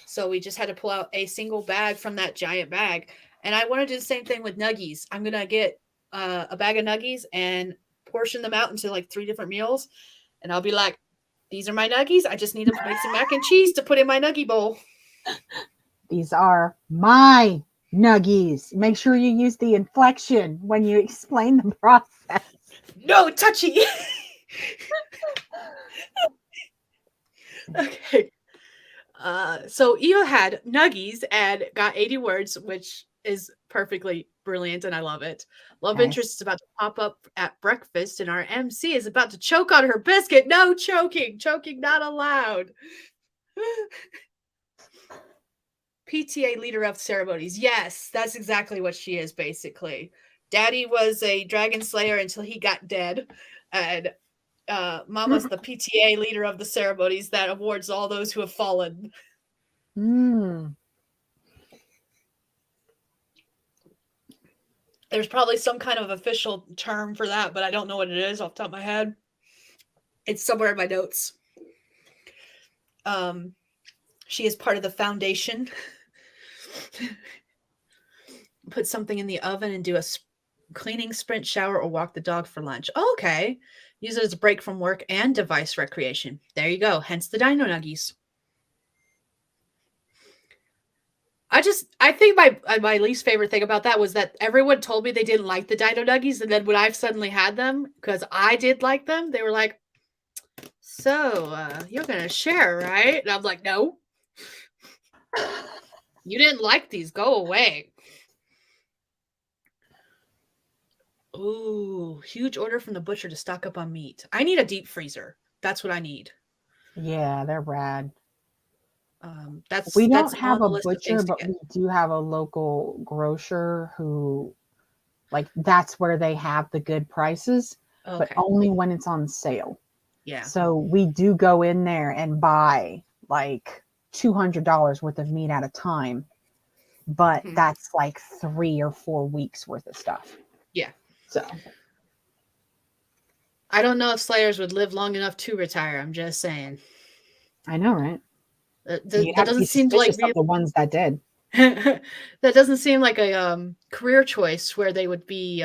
So we just had to pull out a single bag from that giant bag. And I want to do the same thing with nuggies. I'm going to get a bag of nuggies and portion them out into like 3 different meals. And I'll be like, these are my nuggies. I just need to make some mac and cheese to put in my nuggie bowl. These are my nuggies. Make sure you use the inflection when you explain the process. No, touchy. Okay. So Eva had nuggies and got 80 words, which is perfectly brilliant, and I love it. Love Nice. interest is about to pop up at breakfast, and our MC is about to choke on her biscuit. No choking, choking not allowed. PTA leader of ceremonies. Yes, that's exactly what she is, basically. Daddy was a dragon slayer until he got dead, and Mama's the PTA leader of the ceremonies that awards all those who have fallen. Mm. There's probably some kind of official term for that, but I don't know what it is off the top of my head. It's somewhere in my notes. Um, she is part of the foundation. Put something in the oven and do a cleaning sprint, shower, or walk the dog for lunch. Oh, okay. Use it as a break from work and device recreation. There you go. Hence the Dino Nuggies. I think my least favorite thing about that was that everyone told me they didn't like the Dino Nuggies, and then when I've suddenly had them, because I did like them, they were like, "So, you're gonna share, right?" And I'm like, "No, you didn't like these. Go away." Ooh, huge order from the butcher to stock up on meat. I need a deep freezer. That's what I need. Yeah, they're rad. We That's don't on have the a list of butcher, things to but get. we do have a local grocer who, like, that's where they have the good prices, but Okay, only when it's on sale. yeah. So we do go in there and buy like $200 worth of meat at a time, but Mhm. that's like 3 or 4 weeks worth of stuff. Yeah. So I don't know if Slayers would live long enough to retire. I'm just saying. I know, right? That, You that, that have to be doesn't seem like suspicious of the ones that did. that doesn't seem like a career choice where they would be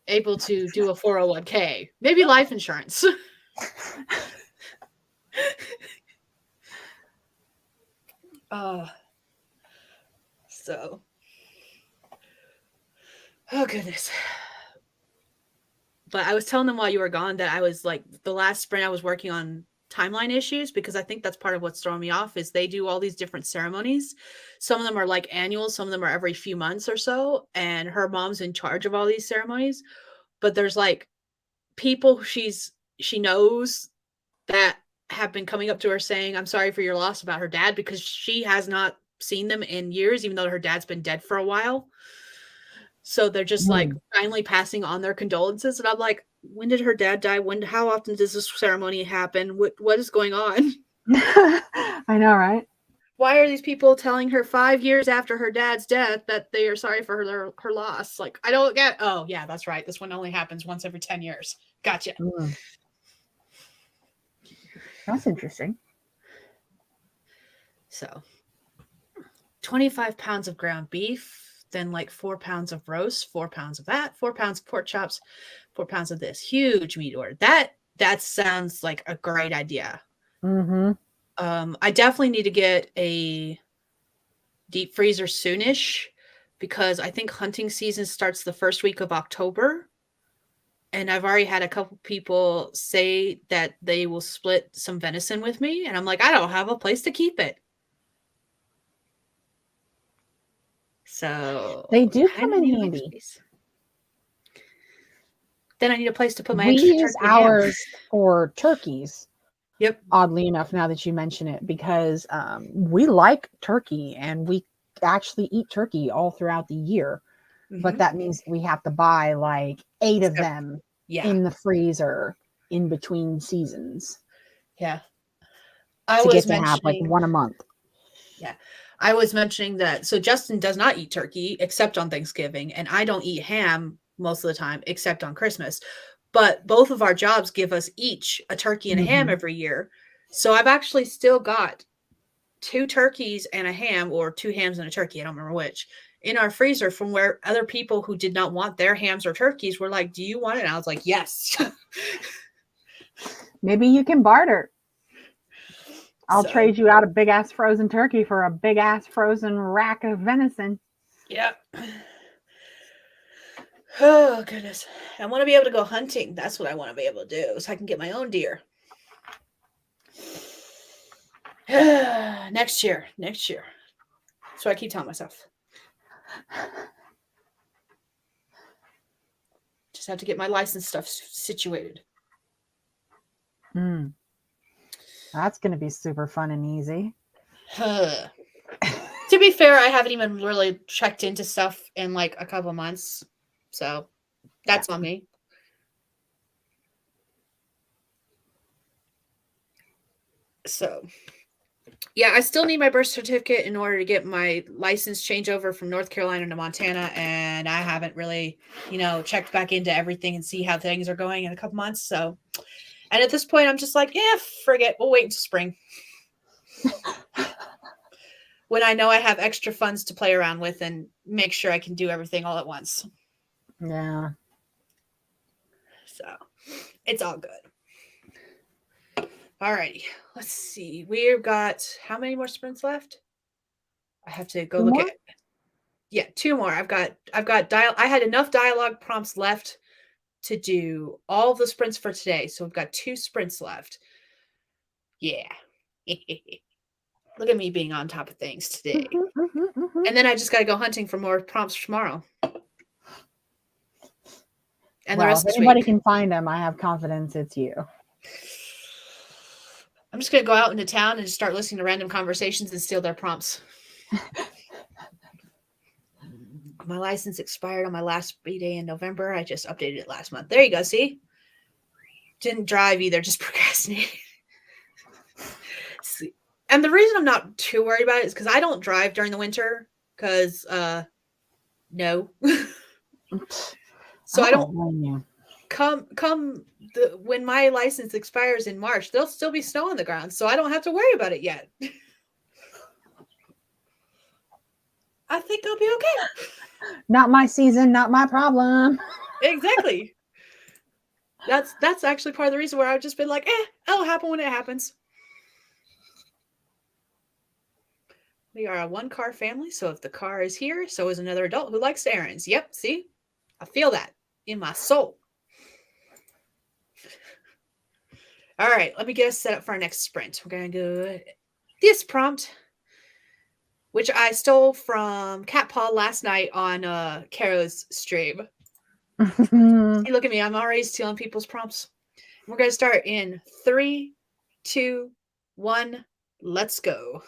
able to do a 401k. Maybe life insurance. uh so oh goodness. But I was telling them while you were gone that I was like the last sprint I was working on timeline issues because I think that's part of what's throwing me off is they do all these different ceremonies. Some of them are like annual, some of them are every few months or so, and her mom's in charge of all these ceremonies. But there's like people she knows that have been coming up to her saying, "I'm sorry for your loss," about her dad because she has not seen them in years, even though her dad's been dead for a while. So they're just like Mm. finally passing on their condolences. And I'm like, when did her dad die? How often does this ceremony happen? What is going on? I know, right? Why are these people telling her 5 years after her dad's death that they are sorry for her loss? Like, I don't get. Oh, yeah, that's right. This one only happens once every 10 years. Gotcha. Mm. That's interesting. So, 25 pounds of ground beef, then like 4 pounds of roast, 4 pounds of that, 4 pounds of pork chops, 4 pounds of this. Huge meat order. That sounds like a great idea. Mm-hmm. I definitely need to get a deep freezer soonish because I think hunting season starts the first week of October. And I've already had a couple people say that they will split some venison with me. And I'm like, I don't have a place to keep it. So They do kind come of in need a big handy. space. Then I need a place to put my We extra use turkey and ham. ours for turkeys. Yep. Oddly enough, now that you mention it, because we like turkey and we actually eat turkey all throughout the year. But that means we have to buy like 8 of them Yeah. in the freezer in between seasons. Yeah. I to was get to have like mentioning, one a month. yeah, I was mentioning that. So Justin does not eat turkey except on Thanksgiving, and I don't eat ham most of the time except on Christmas. But both of our jobs give us each a turkey and a ham Mhm. every year. So I've actually still got 2 turkeys and a ham, or 2 hams and a turkey, I don't remember which, in our freezer from where other people who did not want their hams or turkeys were like, "Do you want it?" And I was like, "Yes." Maybe you can barter. I'll So, trade you out a big ass frozen turkey for a big ass frozen rack of venison. yeah. Oh, goodness. I want to be able to go hunting. That's what I want to be able to do, so I can get my own deer. Next year. Next year. So I keep telling myself. Just have to get my license stuff situated. Mm. That's going to be super fun and easy. To be fair, I haven't even really checked into stuff in like a couple months. So that's on me. So, yeah, I still need my birth certificate in order to get my license changeover from North Carolina to Montana. And I haven't really, checked back into everything and see how things are going in a couple months. So, and at this point, I'm just like, yeah, forget. We'll wait until spring. When I know I have extra funds to play around with and make sure I can do everything all at once. Yeah. So it's all good. All righty. Let's see. We've got how many more sprints left? I have to go 2 look more? at. Yeah, 2 more. I had enough dialogue prompts left to do all the sprints for today. So we've got 2 sprints left. Yeah. Look at me being on top of things today. And then I just got to go hunting for more prompts tomorrow. And the Well, rest if of this anybody week. can find them, I have confidence it's you. I'm just going to go out into town and just start listening to random conversations and steal their prompts. My license expired on my last B-day in November. I just updated it last month. There you go. See? Didn't drive either, just procrastinated. And the reason I'm not too worried about it is because I don't drive during the winter because, no. So I don't blame you. when my license expires in March, there'll still be snow on the ground. So I don't have to worry about it yet. I think I'll be okay. Not my season, not my problem. Exactly. That's actually part of the reason where I've just been like, it'll happen when it happens. We are a 1-car family, so if the car is here, so is another adult who likes errands. Yep, see? I feel that in my soul. All right, let me get us set up for our next sprint. We're going to go this prompt, which I stole from Cat Paw last night on Caro's stream. See, look at me. I'm already stealing people's prompts. We're going to start in 3, 2, 1. Let's go.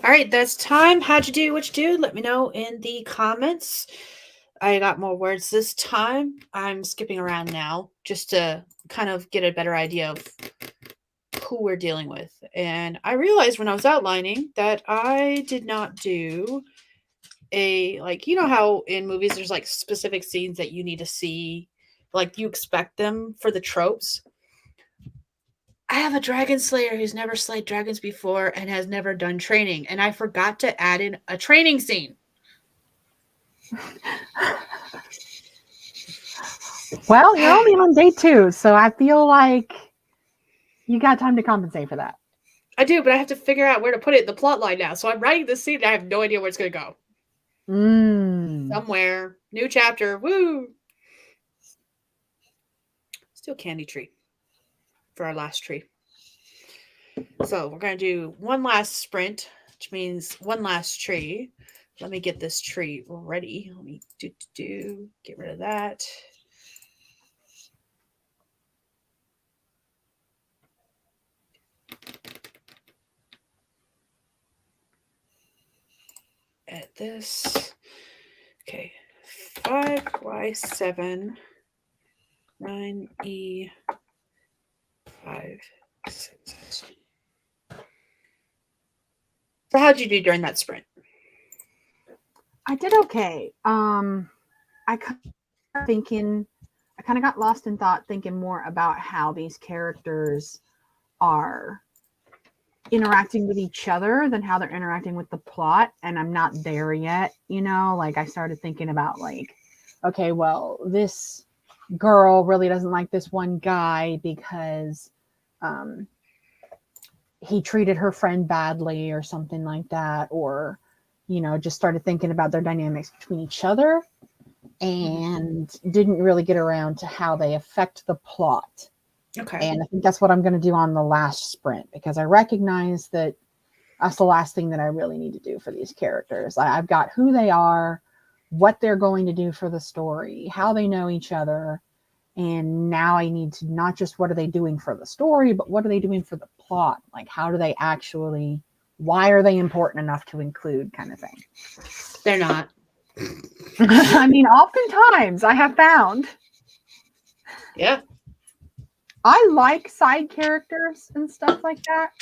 All right, that's time. How'd you do? What you do? Let me know in the comments. I got more words this time. I'm skipping around now just to kind of get a better idea of who we're dealing with. And I realized when I was outlining that I did not do a, like, you know how in movies there's like specific scenes that you need to see, like you expect them for the tropes. I have a dragon slayer who's never slayed dragons before and has never done training, and I forgot to add in a training scene. Well, you're only on day 2, so I feel like you got time to compensate for that. I do, but I have to figure out where to put it in the plot line now. So I'm writing this scene and I have no idea where it's going to go. Somewhere. New chapter. Woo! Still candy tree for our last tree. So we're going to do one last sprint, which means one last tree. Let me get this tree ready. Let me get rid of that. Add this. Okay. 5y7 9e 5 6. So how'd you do during that sprint? I did okay. I kind of got lost in thought, thinking more about how these characters are interacting with each other than how they're interacting with the plot. And I'm not there yet, like I started thinking about like, okay, well, this girl really doesn't like this one guy because he treated her friend badly or something like that, or just started thinking about their dynamics between each other and didn't really get around to how they affect the plot. Okay. And I think that's what I'm going to do on the last sprint, because I recognize that that's the last thing that I really need to do for these characters. I've got who they are, what they're going to do for the story, how they know each other. And now I need to not just what are they doing for the story, but what are they doing for the plot? Like, how do they actually, why are they important enough to include, kind of thing? They're not. I mean, oftentimes I have found. Yeah. I like side characters and stuff like that,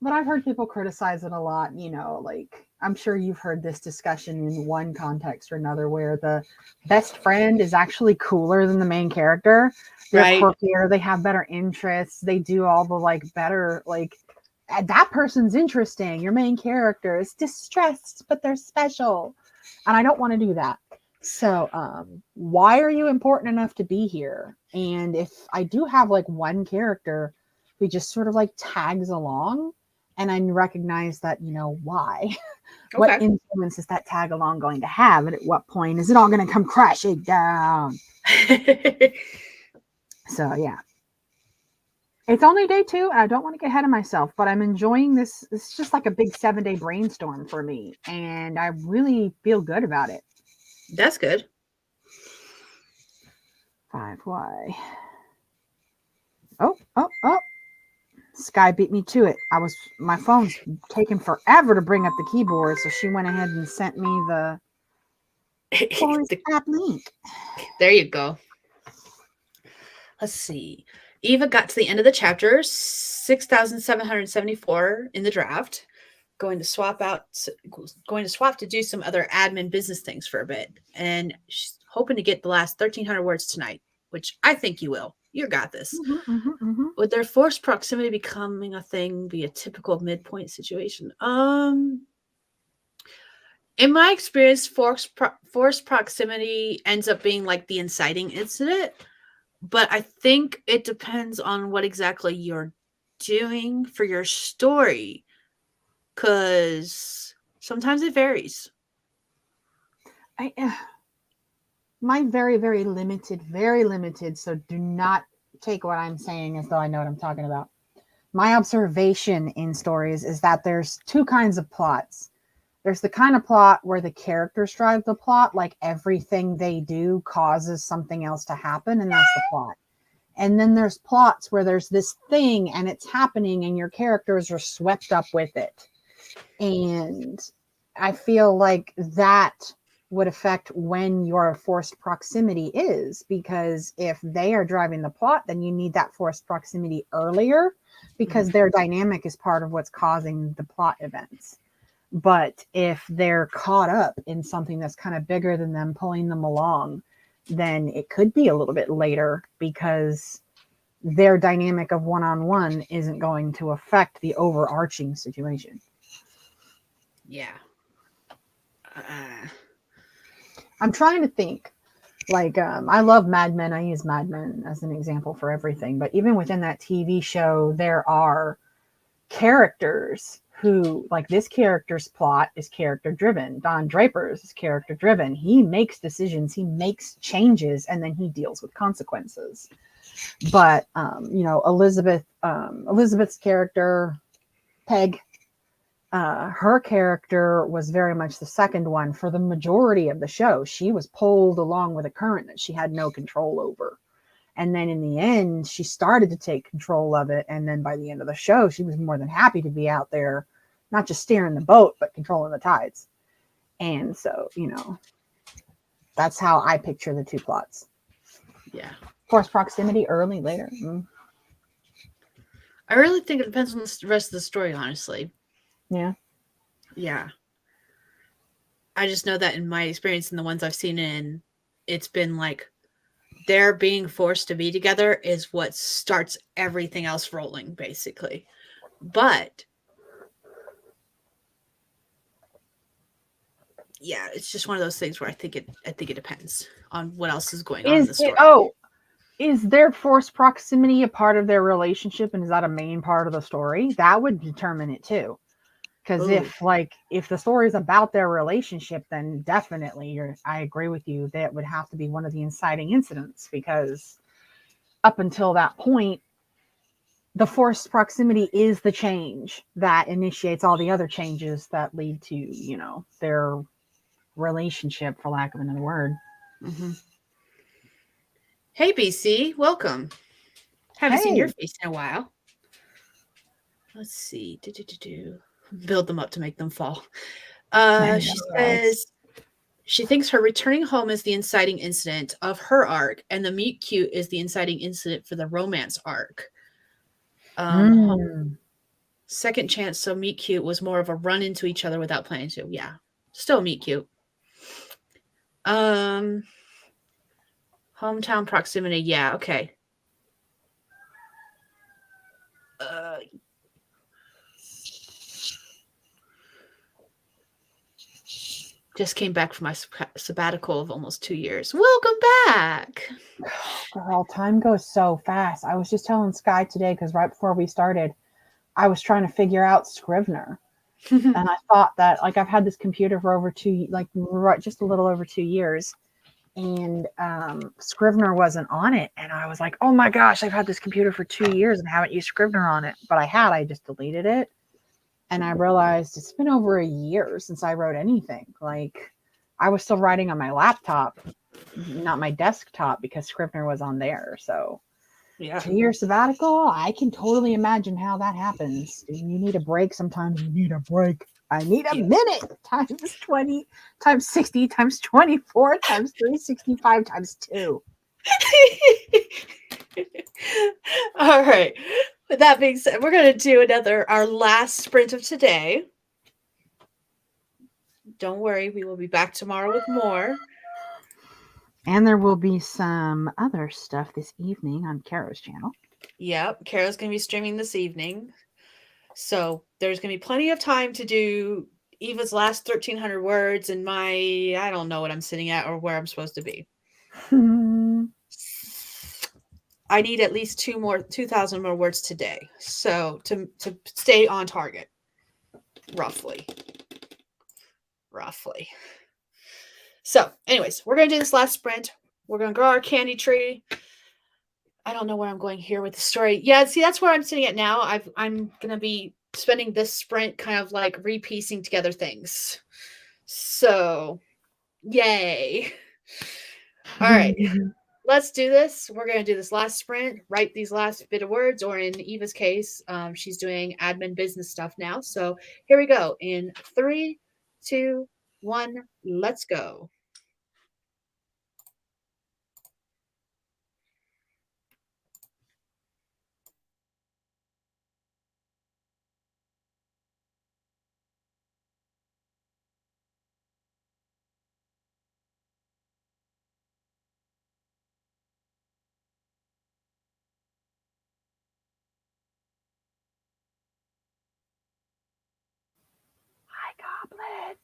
but I've heard people criticize it a lot. Like, I'm sure you've heard this discussion in one context or another where the best friend is actually cooler than the main character. They're right. quirkier, they have better interests, they do all the like better, like that person's interesting. Your main character is distressed, but they're special. And I don't want to do that. So why are you important enough to be here? And if I do have like one character who just sort of like tags along, and I recognize that, why? Okay. What influence is that tag along going to have? And at what point is it all going to come crashing down? So, yeah. It's only day 2, and I don't want to get ahead of myself, but I'm enjoying this. It's just like a big 7-day brainstorm for me, and I really feel good about it. That's good. 5Y. Oh. Skye beat me to it. My phone's taking forever to bring up the keyboard, so she went ahead and sent me the app link. There you go. Let's see. Eva got to the end of the chapter, 6,774 in the draft. Going to swap to do some other admin business things for a bit, and she's hoping to get the last 1,300 words tonight, which I think you will. You got this. Would their forced proximity becoming a thing be a typical midpoint situation? In my experience, forced proximity ends up being like the inciting incident, but I think it depends on what exactly you're doing for your story, because sometimes it varies. My very, very limited, so do not take what I'm saying as though I know what I'm talking about. My observation in stories is that there's 2 kinds of plots. There's the kind of plot where the characters drive the plot, like everything they do causes something else to happen, and that's the plot. And then there's plots where there's this thing and it's happening and your characters are swept up with it. And I feel like that would affect when your forced proximity is, because if they are driving the plot, then you need that forced proximity earlier because their dynamic is part of what's causing the plot events. But if they're caught up in something that's kind of bigger than them, pulling them along, then it could be a little bit later because their dynamic of one-on-one isn't going to affect the overarching situation. Yeah. I'm trying to think. Like, I love Mad Men. I use Mad Men as an example for everything. But even within that TV show, there are characters who, like, this character's plot is character driven. Don Draper's is character driven. He makes decisions, he makes changes, and then he deals with consequences. But Elizabeth's character, Peg, her character was very much the second one for the majority of the show. She was pulled along with a current that she had no control over. And then in the end, she started to take control of it. And then by the end of the show, she was more than happy to be out there, not just steering the boat, but controlling the tides. And so, that's how I picture the two plots. Yeah. Force proximity, early, later. I really think it depends on the rest of the story, honestly. Yeah. Yeah. I just know that in my experience and the ones I've seen in, it's been like they're being forced to be together is what starts everything else rolling, basically. But yeah, it's just one of those things where I think it depends on what else is going on in the story. Is their forced proximity a part of their relationship, and is that a main part of the story? That would determine it too. Because if the story is about their relationship, then definitely I agree with you. That would have to be one of the inciting incidents, because up until that point, the forced proximity is the change that initiates all the other changes that lead to, their relationship, for lack of another word. Mm-hmm. Hey, BC, welcome. Haven't seen your face in a while. Let's see. Build them up to make them fall. She says she thinks her returning home is the inciting incident of her arc, and the meet cute is the inciting incident for the romance arc. Second chance, so meet cute was more of a run into each other without planning to. Yeah, still meet cute. Hometown proximity. Yeah, okay. Just came back from my sabbatical of almost 2 years. Welcome back. Girl, time goes so fast. I was just telling Skye today, because right before we started, I was trying to figure out Scrivener. And I thought that, like, I've had this computer for just a little over 2 years. And Scrivener wasn't on it. And I was like, oh my gosh, I've had this computer for 2 years and haven't used Scrivener on it. But I just deleted it. And I realized it's been over a year since I wrote anything. Like, I was still writing on my laptop, not my desktop, because Scrivener was on there. So, yeah. 2-year sabbatical, I can totally imagine how that happens. You need a break. Sometimes you need a break. I need a minute times 20 times 60 times 24 times 365 times 2. All right. With that being said, we're going to do our last sprint of today. Don't worry, we will be back tomorrow with more. And there will be some other stuff this evening on Caro's channel. Yep, Caro's going to be streaming this evening. So there's going to be plenty of time to do Eva's last 1,300 words and I don't know what I'm sitting at or where I'm supposed to be. I need at least 2,000 more words today. So to stay on target, roughly. So anyways, we're going to do this last sprint. We're going to grow our candy tree. I don't know where I'm going here with the story. Yeah, see, that's where I'm sitting at now. I'm going to be spending this sprint kind of like repiecing together things. So, yay. All right. let's do this. We're going to do this last sprint, write these last bit of words, or in Eva's case, she's doing admin business stuff now. So here we go. In 3, 2, 1, let's go. Hi, Goblin.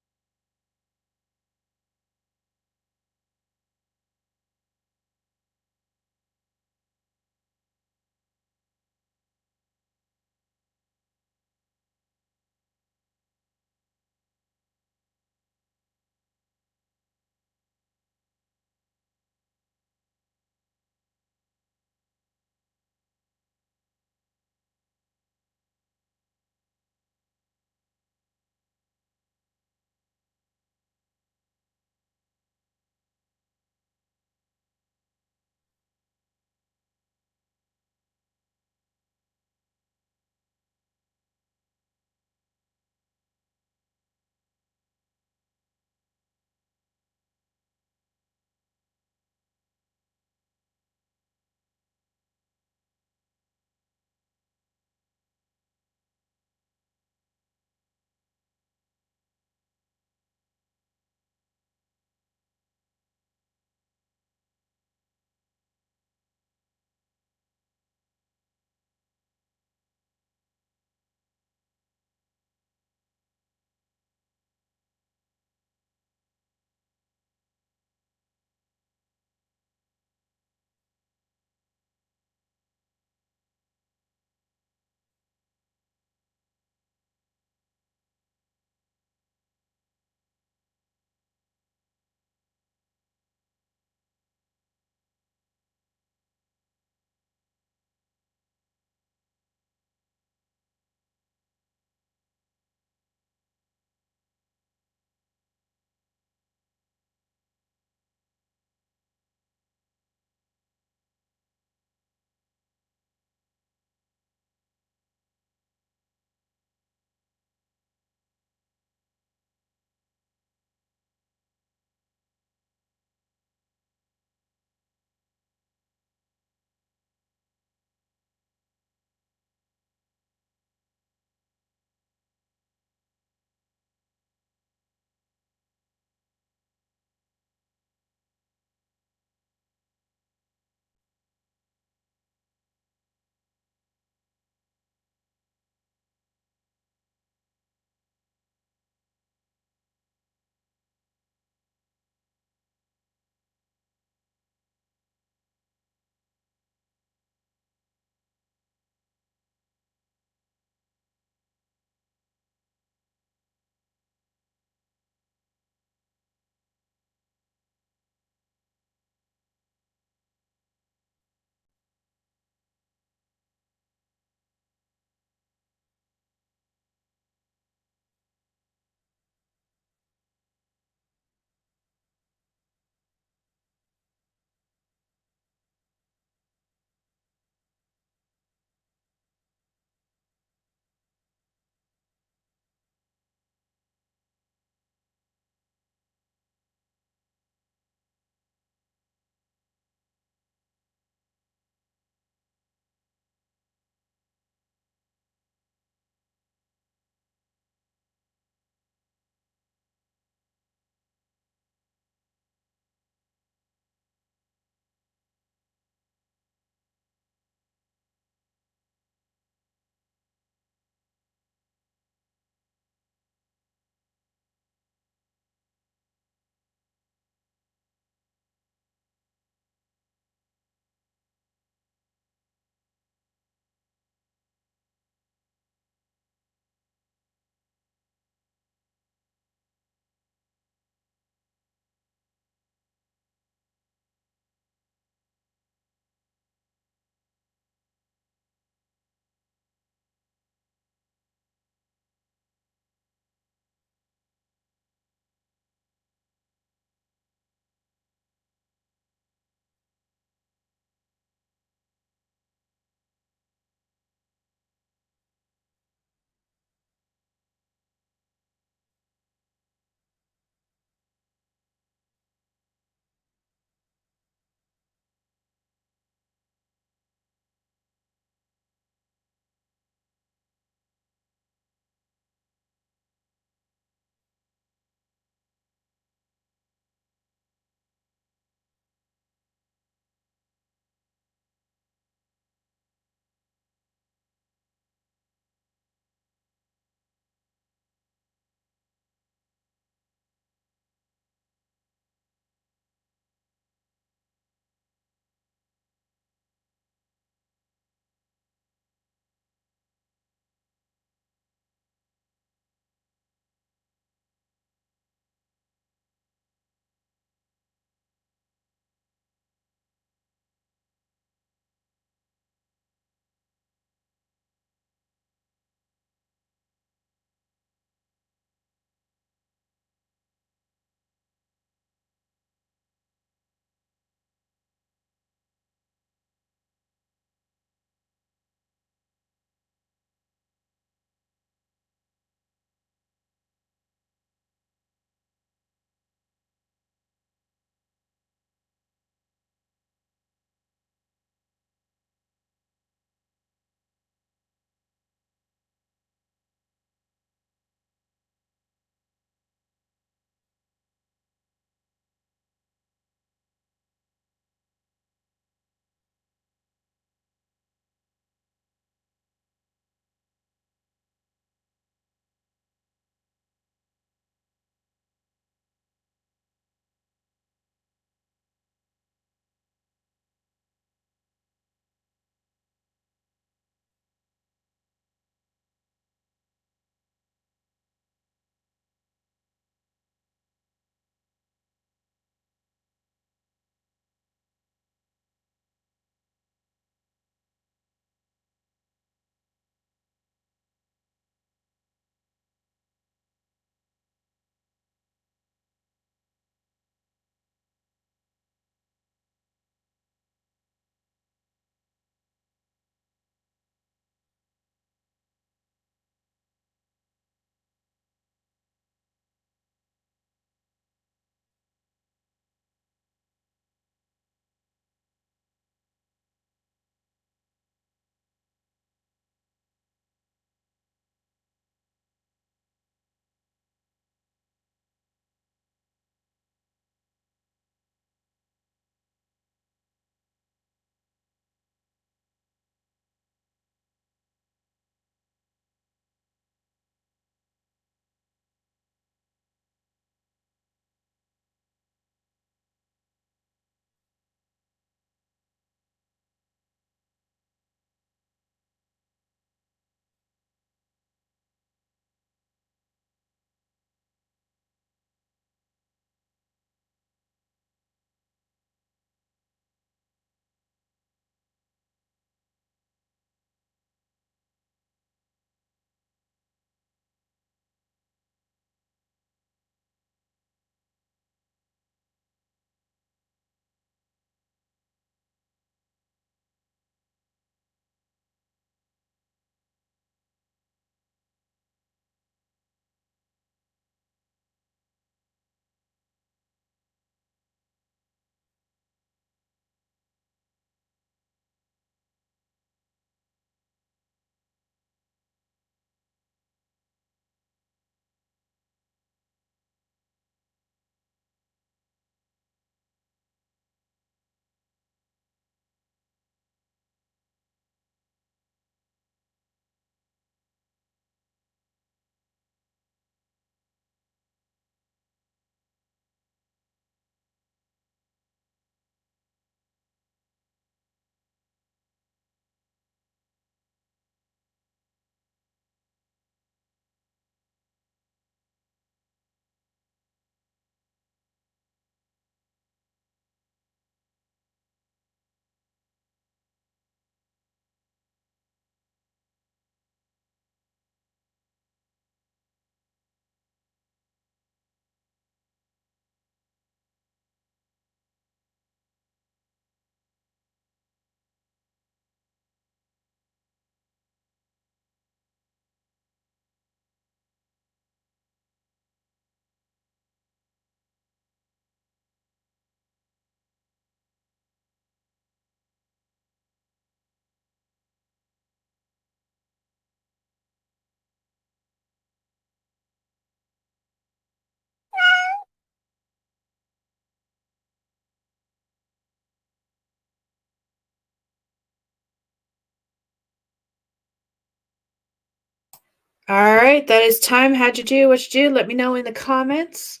All right, that is time. How'd you do? What you do? Let me know in the comments.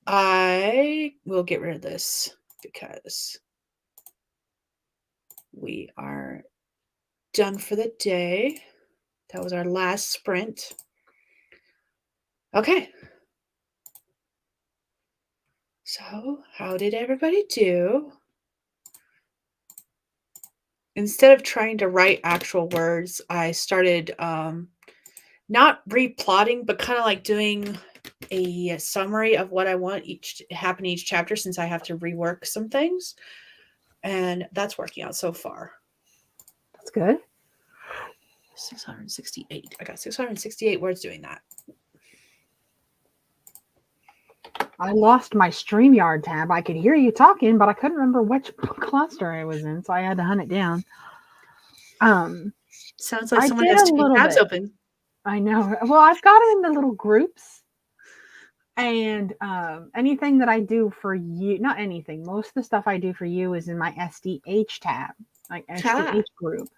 I will get rid of this because we are done for the day. That was our last sprint. Okay. So, how did everybody do? Instead of trying to write actual words, I started not replotting, but kind of like doing a summary of what I want each to happen each chapter, since I have to rework some things. And that's working out so far. That's good. 668. I got 668 words doing that. I lost my StreamYard tab. I could hear you talking, but I couldn't remember which cluster I was in, so I had to hunt it down. Sounds like I someone did has a two little tabs bit. open. I know. Well, I've got it in the little groups. And anything that I do for you, not anything, most of the stuff I do for you is in my SDH tab, like SDH group.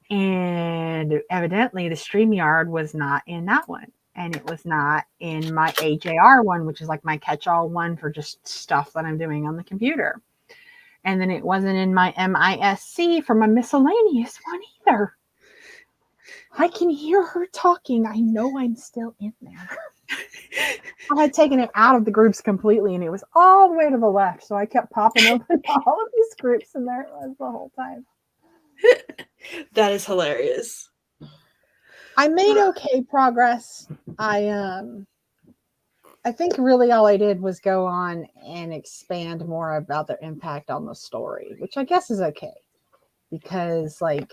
And evidently the StreamYard was not in that one. And it was not in my AJR one, which is like my catch-all one for just stuff that I'm doing on the computer. And then it wasn't in my MISC for my miscellaneous one either. I can hear her talking. I know I'm still in there. I had taken it out of the groups completely, and it was all the way to the left. So I kept popping open all of these groups, and there it was the whole time. That is hilarious. I made okay progress. I think really all I did was go on and expand more about their impact on the story, which I guess is okay, because like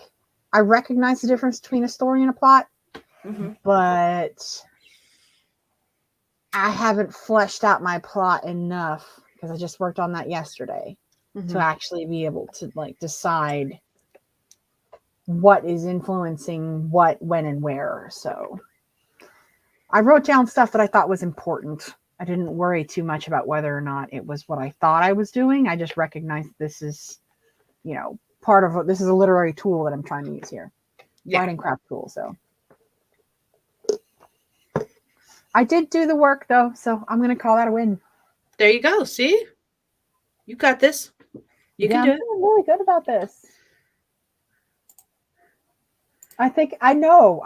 I recognize the difference between a story and a plot, but I haven't fleshed out my plot enough, because I just worked on that yesterday, to actually be able to like decide what is influencing what, when, and where. So I wrote down stuff that I thought was important. I didn't worry too much about whether or not it was what I thought I was doing. I just recognized this is, part of this is a literary tool that I'm trying to use here. Yeah. Writing craft tool. So I did do the work though, so I'm going to call that a win. There you go. See? You got this. You can do it. I'm really good about this. I think I know.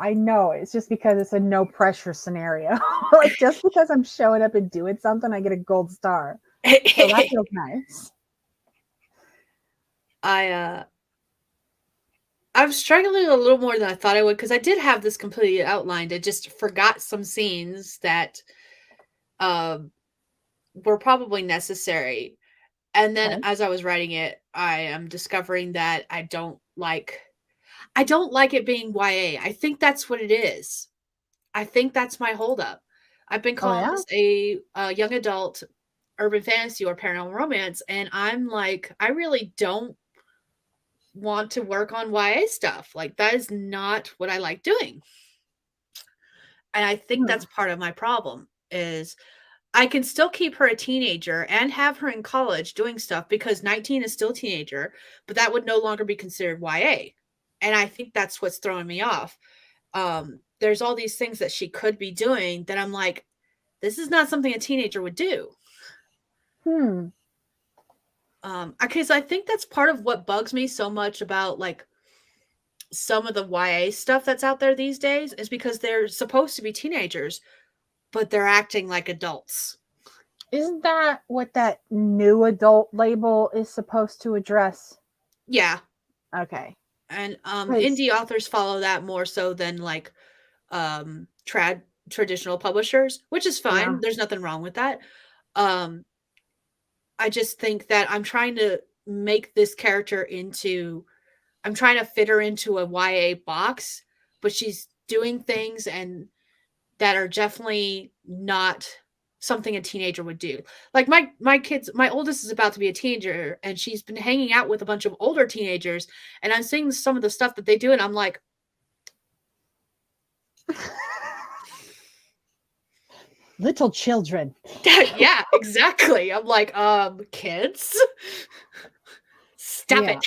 It's just because it's a no pressure scenario. Like just because I'm showing up and doing something, I get a gold star. So that feels nice. I'm struggling a little more than I thought I would, because I did have this completely outlined. I just forgot some scenes that were probably necessary. And then as I was writing it, I am discovering that I don't like it being YA. I think that's what it is. I think that's my holdup. I've been calling this a young adult urban fantasy or paranormal romance, and I'm like, I really don't want to work on YA stuff. Like, that is not what I like doing. And I think that's part of my problem is I can still keep her a teenager and have her in college doing stuff, because 19 is still a teenager, but that would no longer be considered YA. And I think that's what's throwing me off. There's all these things that she could be doing that I'm like, this is not something a teenager would do. Because I think that's part of what bugs me so much about like some of the YA stuff that's out there these days, is because they're supposed to be teenagers, but they're acting like adults. Isn't that what that new adult label is supposed to address? Yeah. Okay. And indie authors follow that more so than like traditional publishers, which is fine. Yeah. There's nothing wrong with that. I just think that I'm trying to make this character I'm trying to fit her into a YA box, but she's doing things and that are definitely not something a teenager would do. Like my oldest is about to be a teenager, and she's been hanging out with a bunch of older teenagers, and I'm seeing some of the stuff that they do, and I'm like, little children. Yeah, exactly. I'm like, kids, stop it.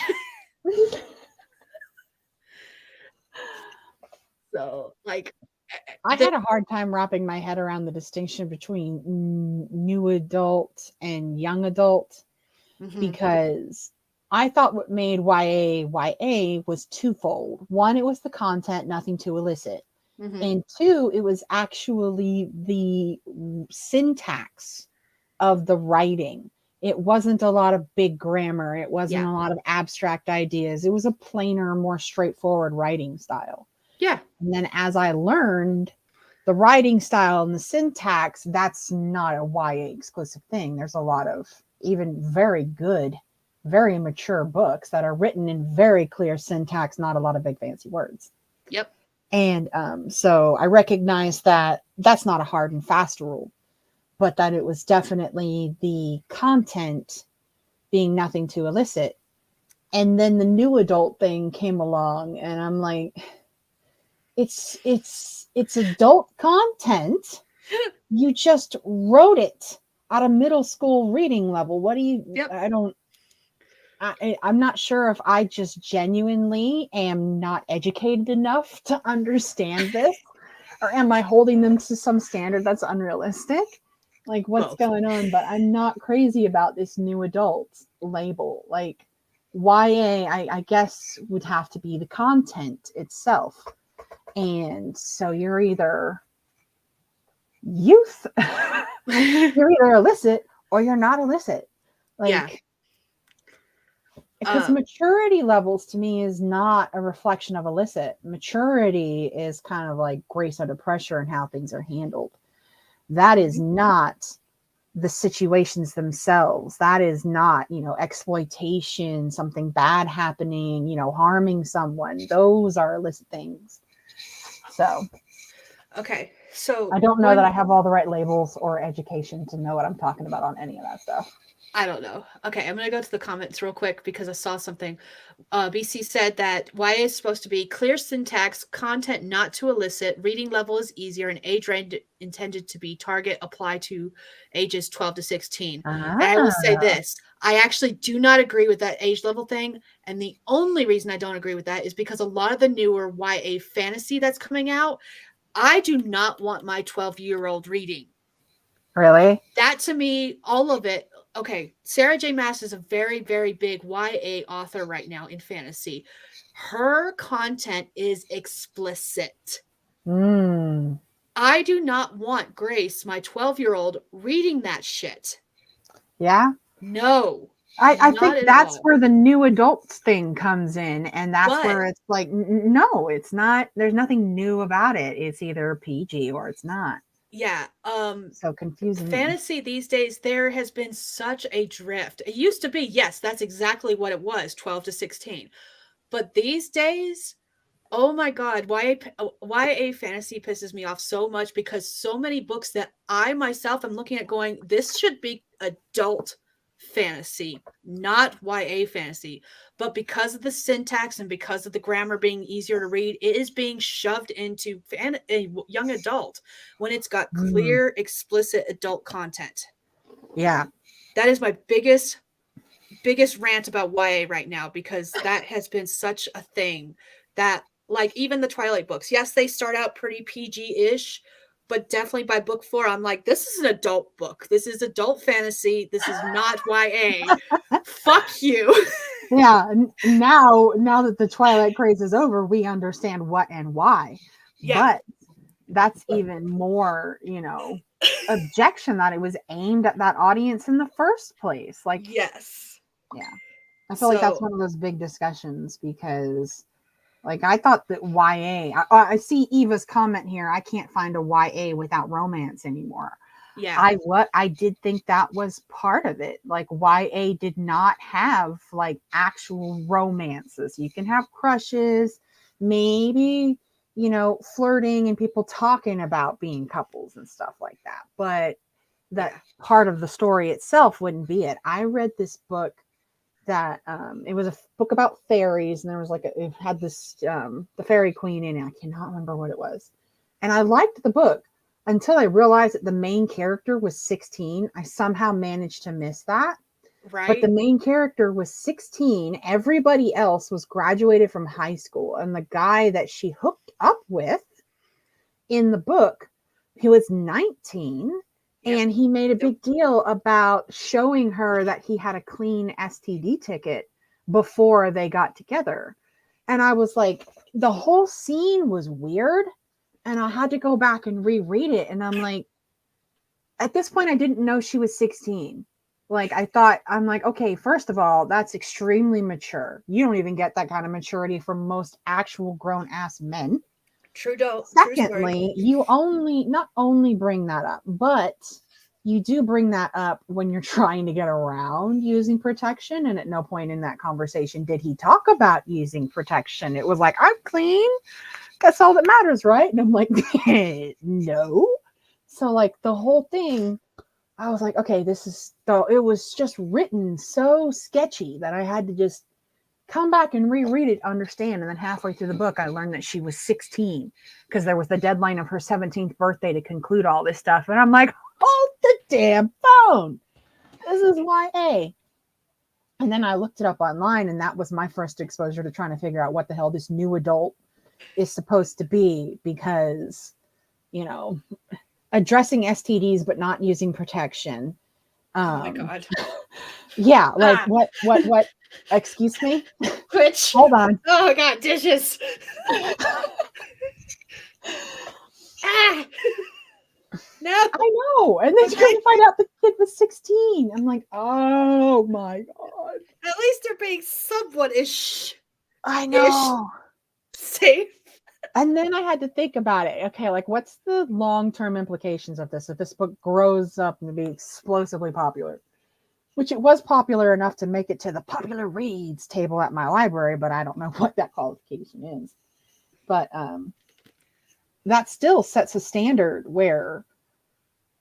So like, I had a hard time wrapping my head around the distinction between new adult and young adult, because I thought what made YA was twofold. One, it was the content, nothing too illicit. And two, it was actually the syntax of the writing. It wasn't a lot of big grammar. It wasn't a lot of abstract ideas. It was a plainer, more straightforward writing style. Yeah. And then as I learned the writing style and the syntax, that's not a YA exclusive thing. There's a lot of even very good, very mature books that are written in very clear syntax, not a lot of big fancy words. Yep. And so I recognize that that's not a hard and fast rule, but that it was definitely the content being nothing too illicit. And then the new adult thing came along, and I'm like, it's adult content. You just wrote it at a middle school reading level. What do you? Yep. I'm not sure if I just genuinely am not educated enough to understand this, or am I holding them to some standard that's unrealistic? Like, what's going on? But I'm not crazy about this new adult label. Like, YA, I guess, would have to be the content itself. And so you're either youth, you're either illicit or you're not illicit. Like, because maturity levels to me is not a reflection of illicit. Maturity is kind of like grace under pressure and how things are handled. That is not the situations themselves. That is not, exploitation, something bad happening, harming someone. Those are illicit things. So, okay. So I don't know that I have all the right labels or education to know what I'm talking about on any of that stuff. I don't know. Okay, I'm going to go to the comments real quick because I saw something. BC said that YA is supposed to be clear syntax, content not too illicit, reading level is easier, and age range intended to be target apply to ages 12 to 16. And I will say this. I actually do not agree with that age level thing. And the only reason I don't agree with that is because a lot of the newer YA fantasy that's coming out, I do not want my 12-year-old reading. Really? That to me, all of it. Okay, Sarah J. Maas is a very, very big YA author right now in fantasy. Her content is explicit. I do not want Grace, my 12-year-old, reading that shit. Yeah? No. I think that's where the new adults thing comes in. And that's where it's like, no, it's not. There's nothing new about it. It's either PG or it's not. Yeah. So confusing. Fantasy these days, there has been such a drift. It used to be, yes, that's exactly what it was, 12 to 16. But these days, oh my God, YA fantasy pisses me off so much because so many books that I myself am looking at going, this should be adult fantasy, not YA fantasy. But because of the syntax and because of the grammar being easier to read, it is being shoved into a young adult when it's got clear, explicit adult content. Yeah. That is my biggest rant about YA right now, because that has been such a thing that, like, even the Twilight books, yes, they start out pretty PG-ish, but definitely by book 4, I'm like, this is an adult book. This is adult fantasy. This is not YA. Fuck you. Yeah. Now that the Twilight craze is over, we understand what and why. Yeah. But that's even more, objection that it was aimed at that audience in the first place. Like, yes. Yeah. I feel like that's one of those big discussions because, like, I thought that YA, I see Eva's comment here. I can't find a YA without romance anymore. Yeah. I did think that was part of it. Like, YA did not have like actual romances. You can have crushes, maybe, flirting and people talking about being couples and stuff like that. But that part of the story itself wouldn't be it. I read this book that it was a book about fairies, and there was it had this the fairy queen in it. I cannot remember what it was, and I liked the book until I realized that the main character was 16. I somehow managed to miss that. Right. But the main character was 16. Everybody else was graduated from high school, and the guy that she hooked up with in the book, he was 19 Yep. and he made a big deal about showing her that he had a clean STD ticket before they got together. And I was like, the whole scene was weird. And I had to go back and reread it. And I'm like, at this point, I didn't know she was 16. Like, I'm like, okay, first of all, that's extremely mature. You don't even get that kind of maturity from most actual grown ass men. True story. Secondly, you not only bring that up, but you do bring that up when you're trying to get around using protection. And at no point in that conversation did he talk about using protection. It was like, I'm clean. That's all that matters, right? And I'm like, no. So like the whole thing, I was like, okay, it was just written so sketchy that I had to just come back and reread it, understand. And then halfway through the book, I learned that she was 16 because there was the deadline of her 17th birthday to conclude all this stuff. And I'm like, hold the damn phone. This is YA. And then I looked it up online, and that was my first exposure to trying to figure out what the hell this new adult is supposed to be, because, addressing STDs but not using protection. Oh my God. Yeah, like what excuse me? Which? Hold on. Oh my God, dishes. No. I know. And then you come to find out the kid was 16. I'm like, oh my God. At least they're being somewhat I know. Safe. And then I had to think about it. Okay, like what's the long-term implications of this if this book grows up and be explosively popular? Which it was popular enough to make it to the popular reads table at my library, but I don't know what that qualification is. But that still sets a standard where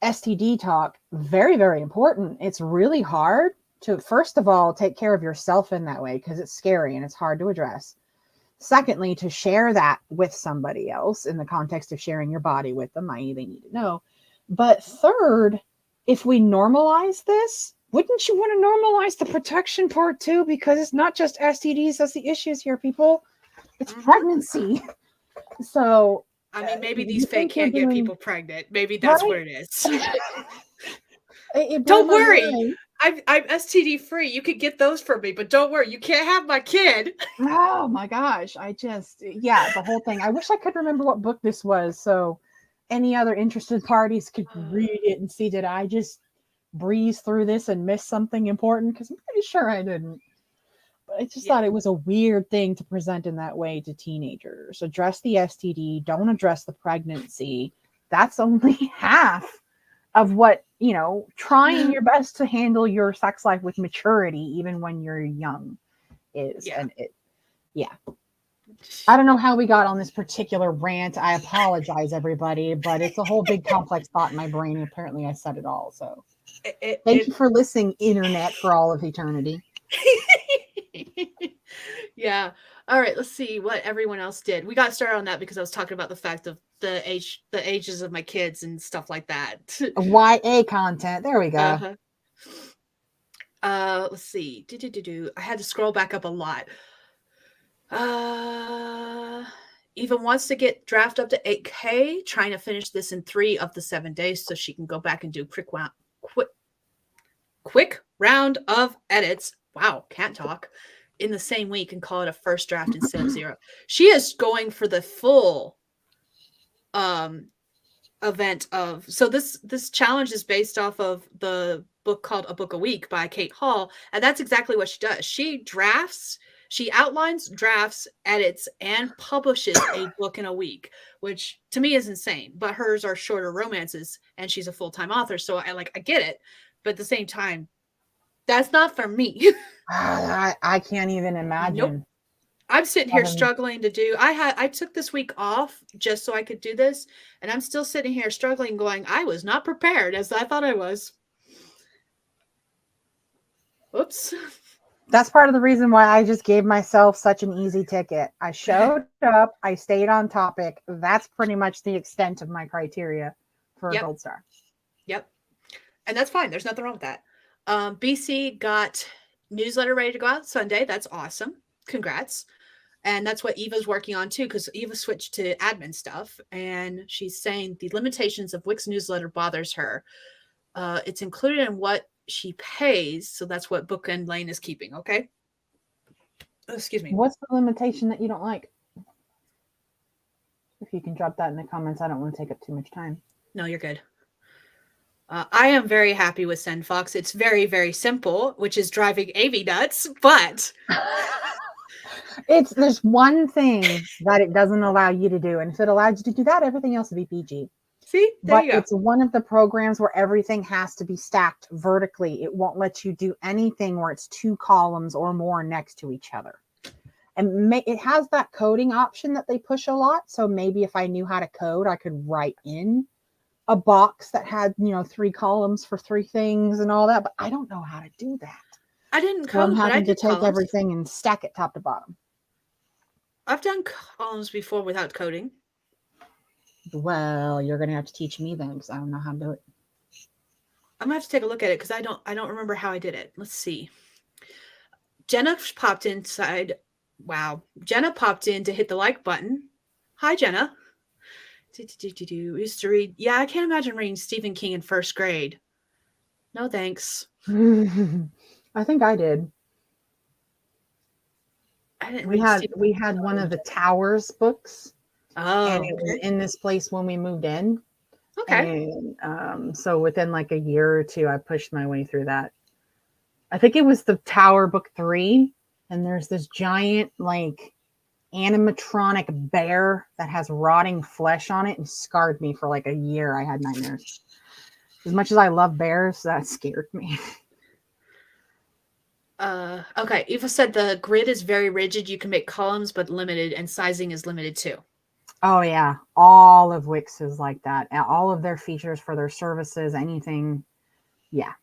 STD talk, very, very important. It's really hard to, first of all, take care of yourself in that way because it's scary and it's hard to address. Secondly, to share that with somebody else in the context of sharing your body with them, i.e. they need to know. But third, if we normalize this, wouldn't you want to normalize the protection part too? Because it's not just STDs that's the issues here, people. It's pregnancy. So, I mean, maybe these fake can't get people pregnant. Maybe that's what it is. Don't worry. I'm STD free. You could get those from me, but don't worry. You can't have my kid. Oh my gosh. The whole thing. I wish I could remember what book this was. So any other interested parties could read it and see, did I just breeze through this and miss something important? Because I'm pretty sure I didn't. But I just thought it was a weird thing to present in that way to teenagers. Address the STD, don't address the pregnancy. That's only half of what, trying your best to handle your sex life with maturity, even when you're young, is. Yeah. And I don't know how we got on this particular rant. I apologize, everybody, but it's a whole big complex thought in my brain. And apparently I said it all. So thank you for listening, internet, for all of eternity. Yeah. All right. Let's see what everyone else did. We got started on that because I was talking about the fact of the ages of my kids and stuff like that. YA content. There we go. Let's see. I had to scroll back up a lot. Eva wants to get draft up to 8K, trying to finish this in 3 of the 7 days so she can go back and do quick round of edits. Wow, can't talk. In the same week and call it a first draft instead of 0. She is going for the full event of, so this challenge is based off of the book called A Book a Week by Kate Hall, and that's exactly what she does. She outlines, drafts, edits, and publishes a book in a week, which to me is insane. But hers are shorter romances, and she's a full-time author, so I get it. But at the same time, that's not for me. I can't even imagine. Nope. I'm sitting here struggling to do. I took this week off just so I could do this, and I'm still sitting here struggling, going, I was not prepared as I thought I was. Oops. That's part of the reason why I just gave myself such an easy ticket. I showed up, I stayed on topic. That's pretty much the extent of my criteria for a gold star. Yep. And that's fine. There's nothing wrong with that. BC got newsletter ready to go out Sunday. That's awesome. Congrats. And that's what Eva's working on too, because Eva switched to admin stuff, and she's saying the limitations of Wix newsletter bothers her. It's included in what she pays, so that's what Bookend Lane is keeping. Okay. Oh, excuse me. What's the limitation that you don't like? If you can drop that in the comments, I don't want to take up too much time. No, you're good. I am very happy with SendFox. It's very, very simple, which is driving Amy nuts, but There's one thing that it doesn't allow you to do, and if it allowed you to do that, everything else would be PG. see, there But you go. it's one of the programs where everything has to be stacked vertically. It won't let you do anything where it's 2 columns or more next to each other. And it has that coding option that they push a lot. So maybe if I knew how to code, I could write in a box that had, 3 columns for 3 things and all that. But I don't know how to do that. I didn't So I'm code, but I having to did take columns. everything and stack it top to bottom. I've done columns before without coding. Well, you're going to have to teach me then, because I don't know how to do it. I'm gonna have to take a look at it because I don't remember how I did it. Let's see. Jenna popped inside. Wow. Jenna popped in to hit the like button. Hi, Jenna. Used to read. Yeah, I can't imagine reading Stephen King in 1st grade. No, thanks. I think I did. I didn't We read had one of the Towers books. Oh, and it was in this place when we moved in. okay. And so within like a year or 2, I pushed my way through that. I think it was the Tower book 3. And there's this giant like animatronic bear that has rotting flesh on it and scarred me for like a year. I had nightmares. As much as I love bears, that scared me. Okay. Eva said the grid is very rigid. You can make columns, but limited, and sizing is limited too. Oh yeah, all of Wix is like that. All of their features for their services, anything, yeah,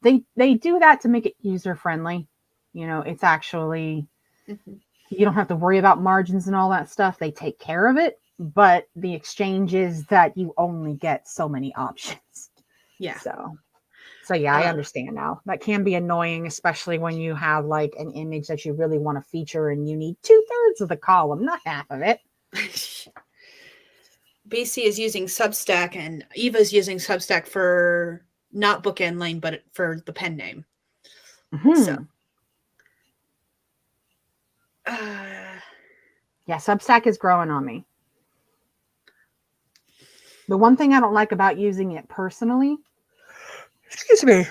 they do that to make it user friendly. It's actually you don't have to worry about margins and all that stuff. They take care of it, but the exchange is that you only get so many options. Yeah. So yeah, I understand now. That can be annoying, especially when you have like an image that you really want to feature and you need 2/3 of the column, not half of it. BC is using Substack, and Eva's using Substack for not Bookend Lane, but for the pen name. So, yeah, Substack is growing on me. The one thing I don't like about using it personally, excuse me,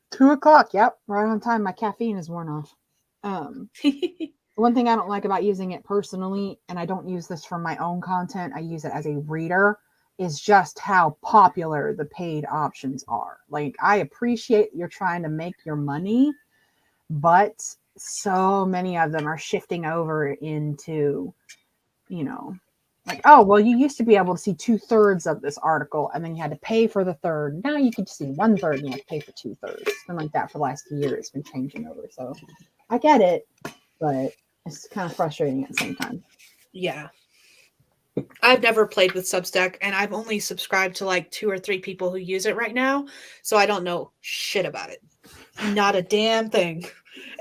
2:00. Yep, right on time. My caffeine is worn off. One thing I don't like about using it personally, and I don't use this for my own content, I use it as a reader, is just how popular the paid options are. Like, I appreciate you're trying to make your money, but so many of them are shifting over into, like, oh, well, you used to be able to see 2/3 of this article, and then you had to pay for the third. Now you can just see 1/3, and you have to pay for 2/3. It's been like that for the last year. It's been changing over. So I get it, but it's kind of frustrating at the same time. Yeah. I've never played with Substack, and I've only subscribed to like 2 or 3 people who use it right now. So I don't know shit about it. Not a damn thing.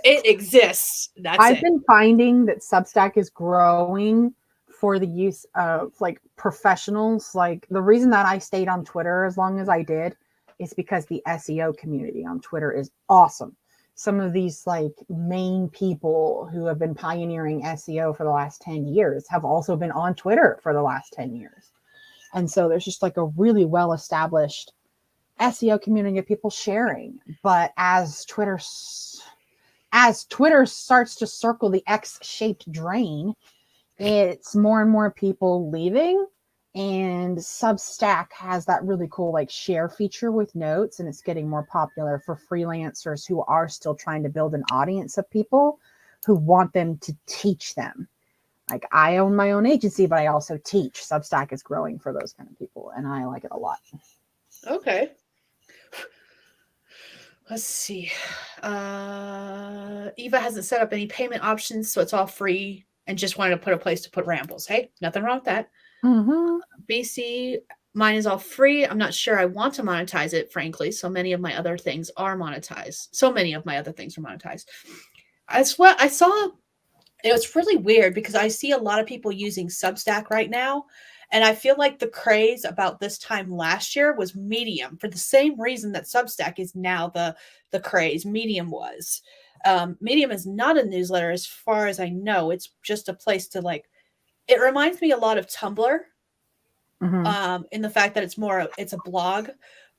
It exists. I've been finding that Substack is growing for the use of like professionals. Like, the reason that I stayed on Twitter as long as I did is because the SEO community on Twitter is awesome. Some of these like main people who have been pioneering SEO for the last 10 years have also been on Twitter for the last 10 years. And so there's just like a really well-established SEO community of people sharing. But as Twitter starts to circle the X-shaped drain, it's more and more people leaving. And Substack has that really cool like share feature with notes, and it's getting more popular for freelancers who are still trying to build an audience of people who want them to teach them. Like, I own my own agency, but I also teach. Substack is growing for those kind of people, and I like it a lot. Okay. Let's see. Eva hasn't set up any payment options, so it's all free, and just wanted to put a place to put rambles. Hey, nothing wrong with that. BC, mine is all free. I'm not sure I want to monetize it, frankly. So many of my other things are monetized. As well, I saw It's really weird because I see a lot of people using Substack right now. And I feel like the craze about this time last year was Medium for the same reason that Substack is now the craze. Medium was. Medium is not a newsletter as far as I know. It's just a place to like. It reminds me a lot of Tumblr, in the fact that it's a blog,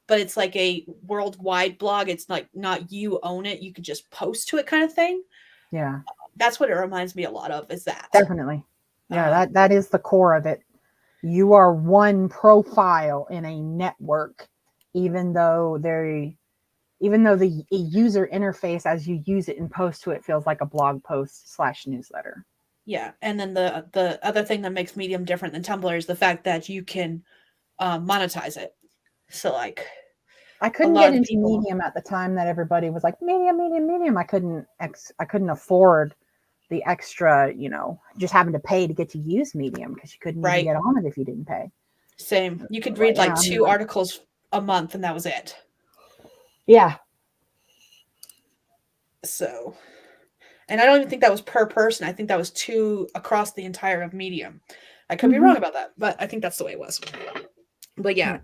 but it's like a worldwide blog. It's like not you own it, you could just post to it kind of thing. Yeah, That's what it reminds me a lot of, is that. definitely. Yeah, that is the core of it. You are one profile in a network, even though the user interface as you use it and post to it feels like a blog post / newsletter. Yeah, and then the other thing that makes Medium different than Tumblr is the fact that you can monetize it. So like, I couldn't get into Medium at the time that everybody was like Medium. I couldn't afford the extra, just having to pay to get to use Medium, because you couldn't even get on it if you didn't pay. Same. You could read like 2 articles a month and that was it. Yeah. So, and I don't even think that was per person. I think that was 2 across the entire of Medium. I could be wrong about that, but I think that's the way it was. But yeah,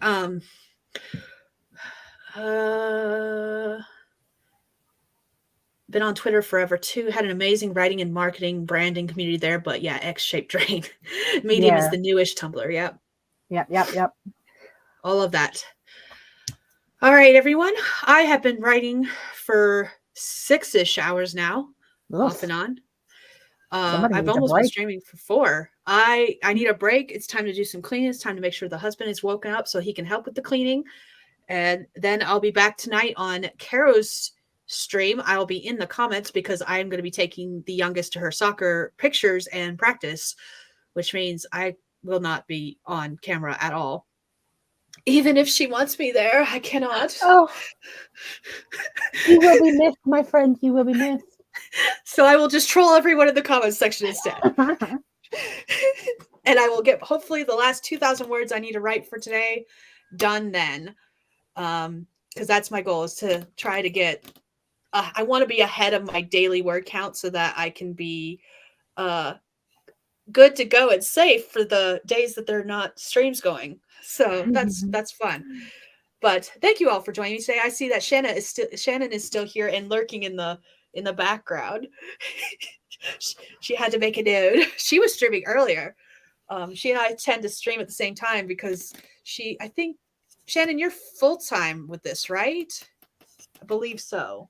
been on Twitter forever too. Had an amazing writing and marketing branding community there. But yeah, X-shaped drain. Medium is the newish Tumblr. Yep. Yep. All of that. All right, everyone. I have been writing for 6-ish hours now, off and on. I've almost been streaming for 4. I need a break. It's time to do some cleaning. It's time to make sure the husband is woken up so he can help with the cleaning. And then I'll be back tonight on Caro's stream. I'll be in the comments because I am going to be taking the youngest to her soccer pictures and practice, which means I will not be on camera at all. Even if she wants me there, I cannot. Oh, you will be missed, my friend. You will be missed. So I will just troll everyone in the comments section instead. And I will get, hopefully, the last 2,000 words I need to write for today done then. Because that's my goal, is to try to get, I want to be ahead of my daily word count so that I can be good to go and safe for the days that they're not streams going. So that's fun. But thank you all for joining me today. I see that Shannon is still here and lurking in the background. She had to make a note. She was streaming earlier. She and I tend to stream at the same time because I think, Shannon, you're full-time with this, right? I believe so.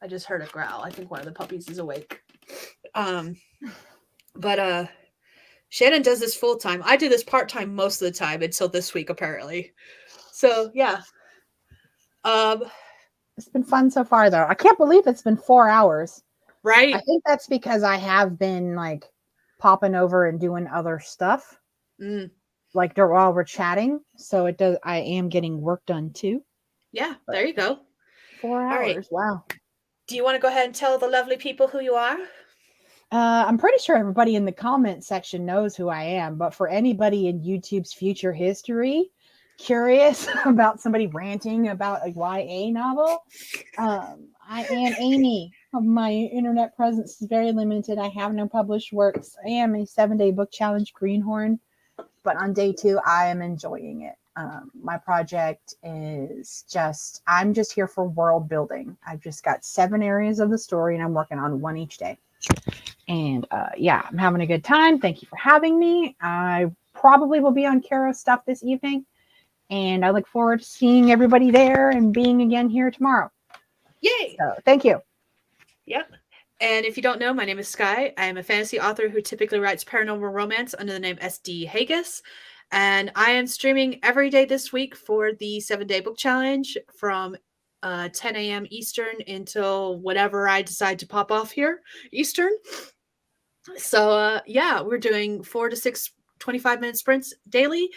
I just heard a growl. I think one of the puppies is awake. But Shannon does this full-time. I do this part-time most of the time until this week, apparently. So, yeah. It's been fun so far, though. I can't believe it's been 4 hours. Right? I think that's because I have been, like, popping over and doing other stuff. Like, while we're chatting. So I am getting work done, too. Yeah, there you go. 4 hours. Right. Wow. Do you want to go ahead and tell the lovely people who you are? I'm pretty sure everybody in the comment section knows who I am, but for anybody in YouTube's future history curious about somebody ranting about a YA novel, I am Amy. My internet presence is very limited. I have no published works. I am a 7-day book challenge greenhorn, but on day 2, I am enjoying it. My project is I'm just here for world building. I've just got 7 areas of the story and I'm working on 1 each day. And I'm having a good time. Thank you for having me. I probably will be on Caro's stuff this evening. And I look forward to seeing everybody there and being again here tomorrow. Yay! So thank you. Yep. And if you don't know, my name is Skye. I am a fantasy author who typically writes paranormal romance under the name SD Hegyes. And I am streaming every day this week for the 7-day book challenge from 10 a.m. Eastern until whatever I decide to pop off here, Eastern. So, we're doing 4 to 6 25-minute sprints daily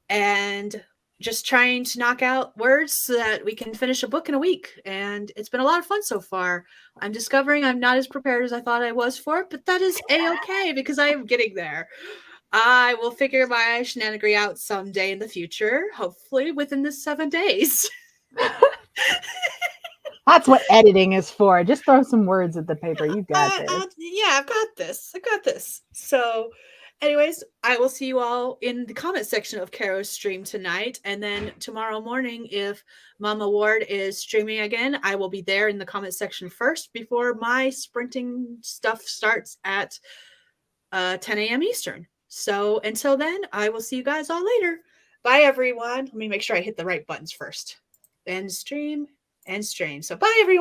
and just trying to knock out words so that we can finish a book in a week. And it's been a lot of fun so far. I'm discovering I'm not as prepared as I thought I was for it, but that is A-okay because I am getting there. I will figure my shenanigan out someday in the future, hopefully within the 7 days. That's what editing is for. Just throw some words at the paper. You got this. Yeah, I've got this. I got this. So, anyways, I will see you all in the comment section of Caro's stream tonight. And then tomorrow morning, if Mama Ward is streaming again, I will be there in the comment section first before my sprinting stuff starts at 10 a.m. Eastern. So, until then, I will see you guys all later. Bye, everyone. Let me make sure I hit the right buttons first. End stream, end stream. So, bye, everyone.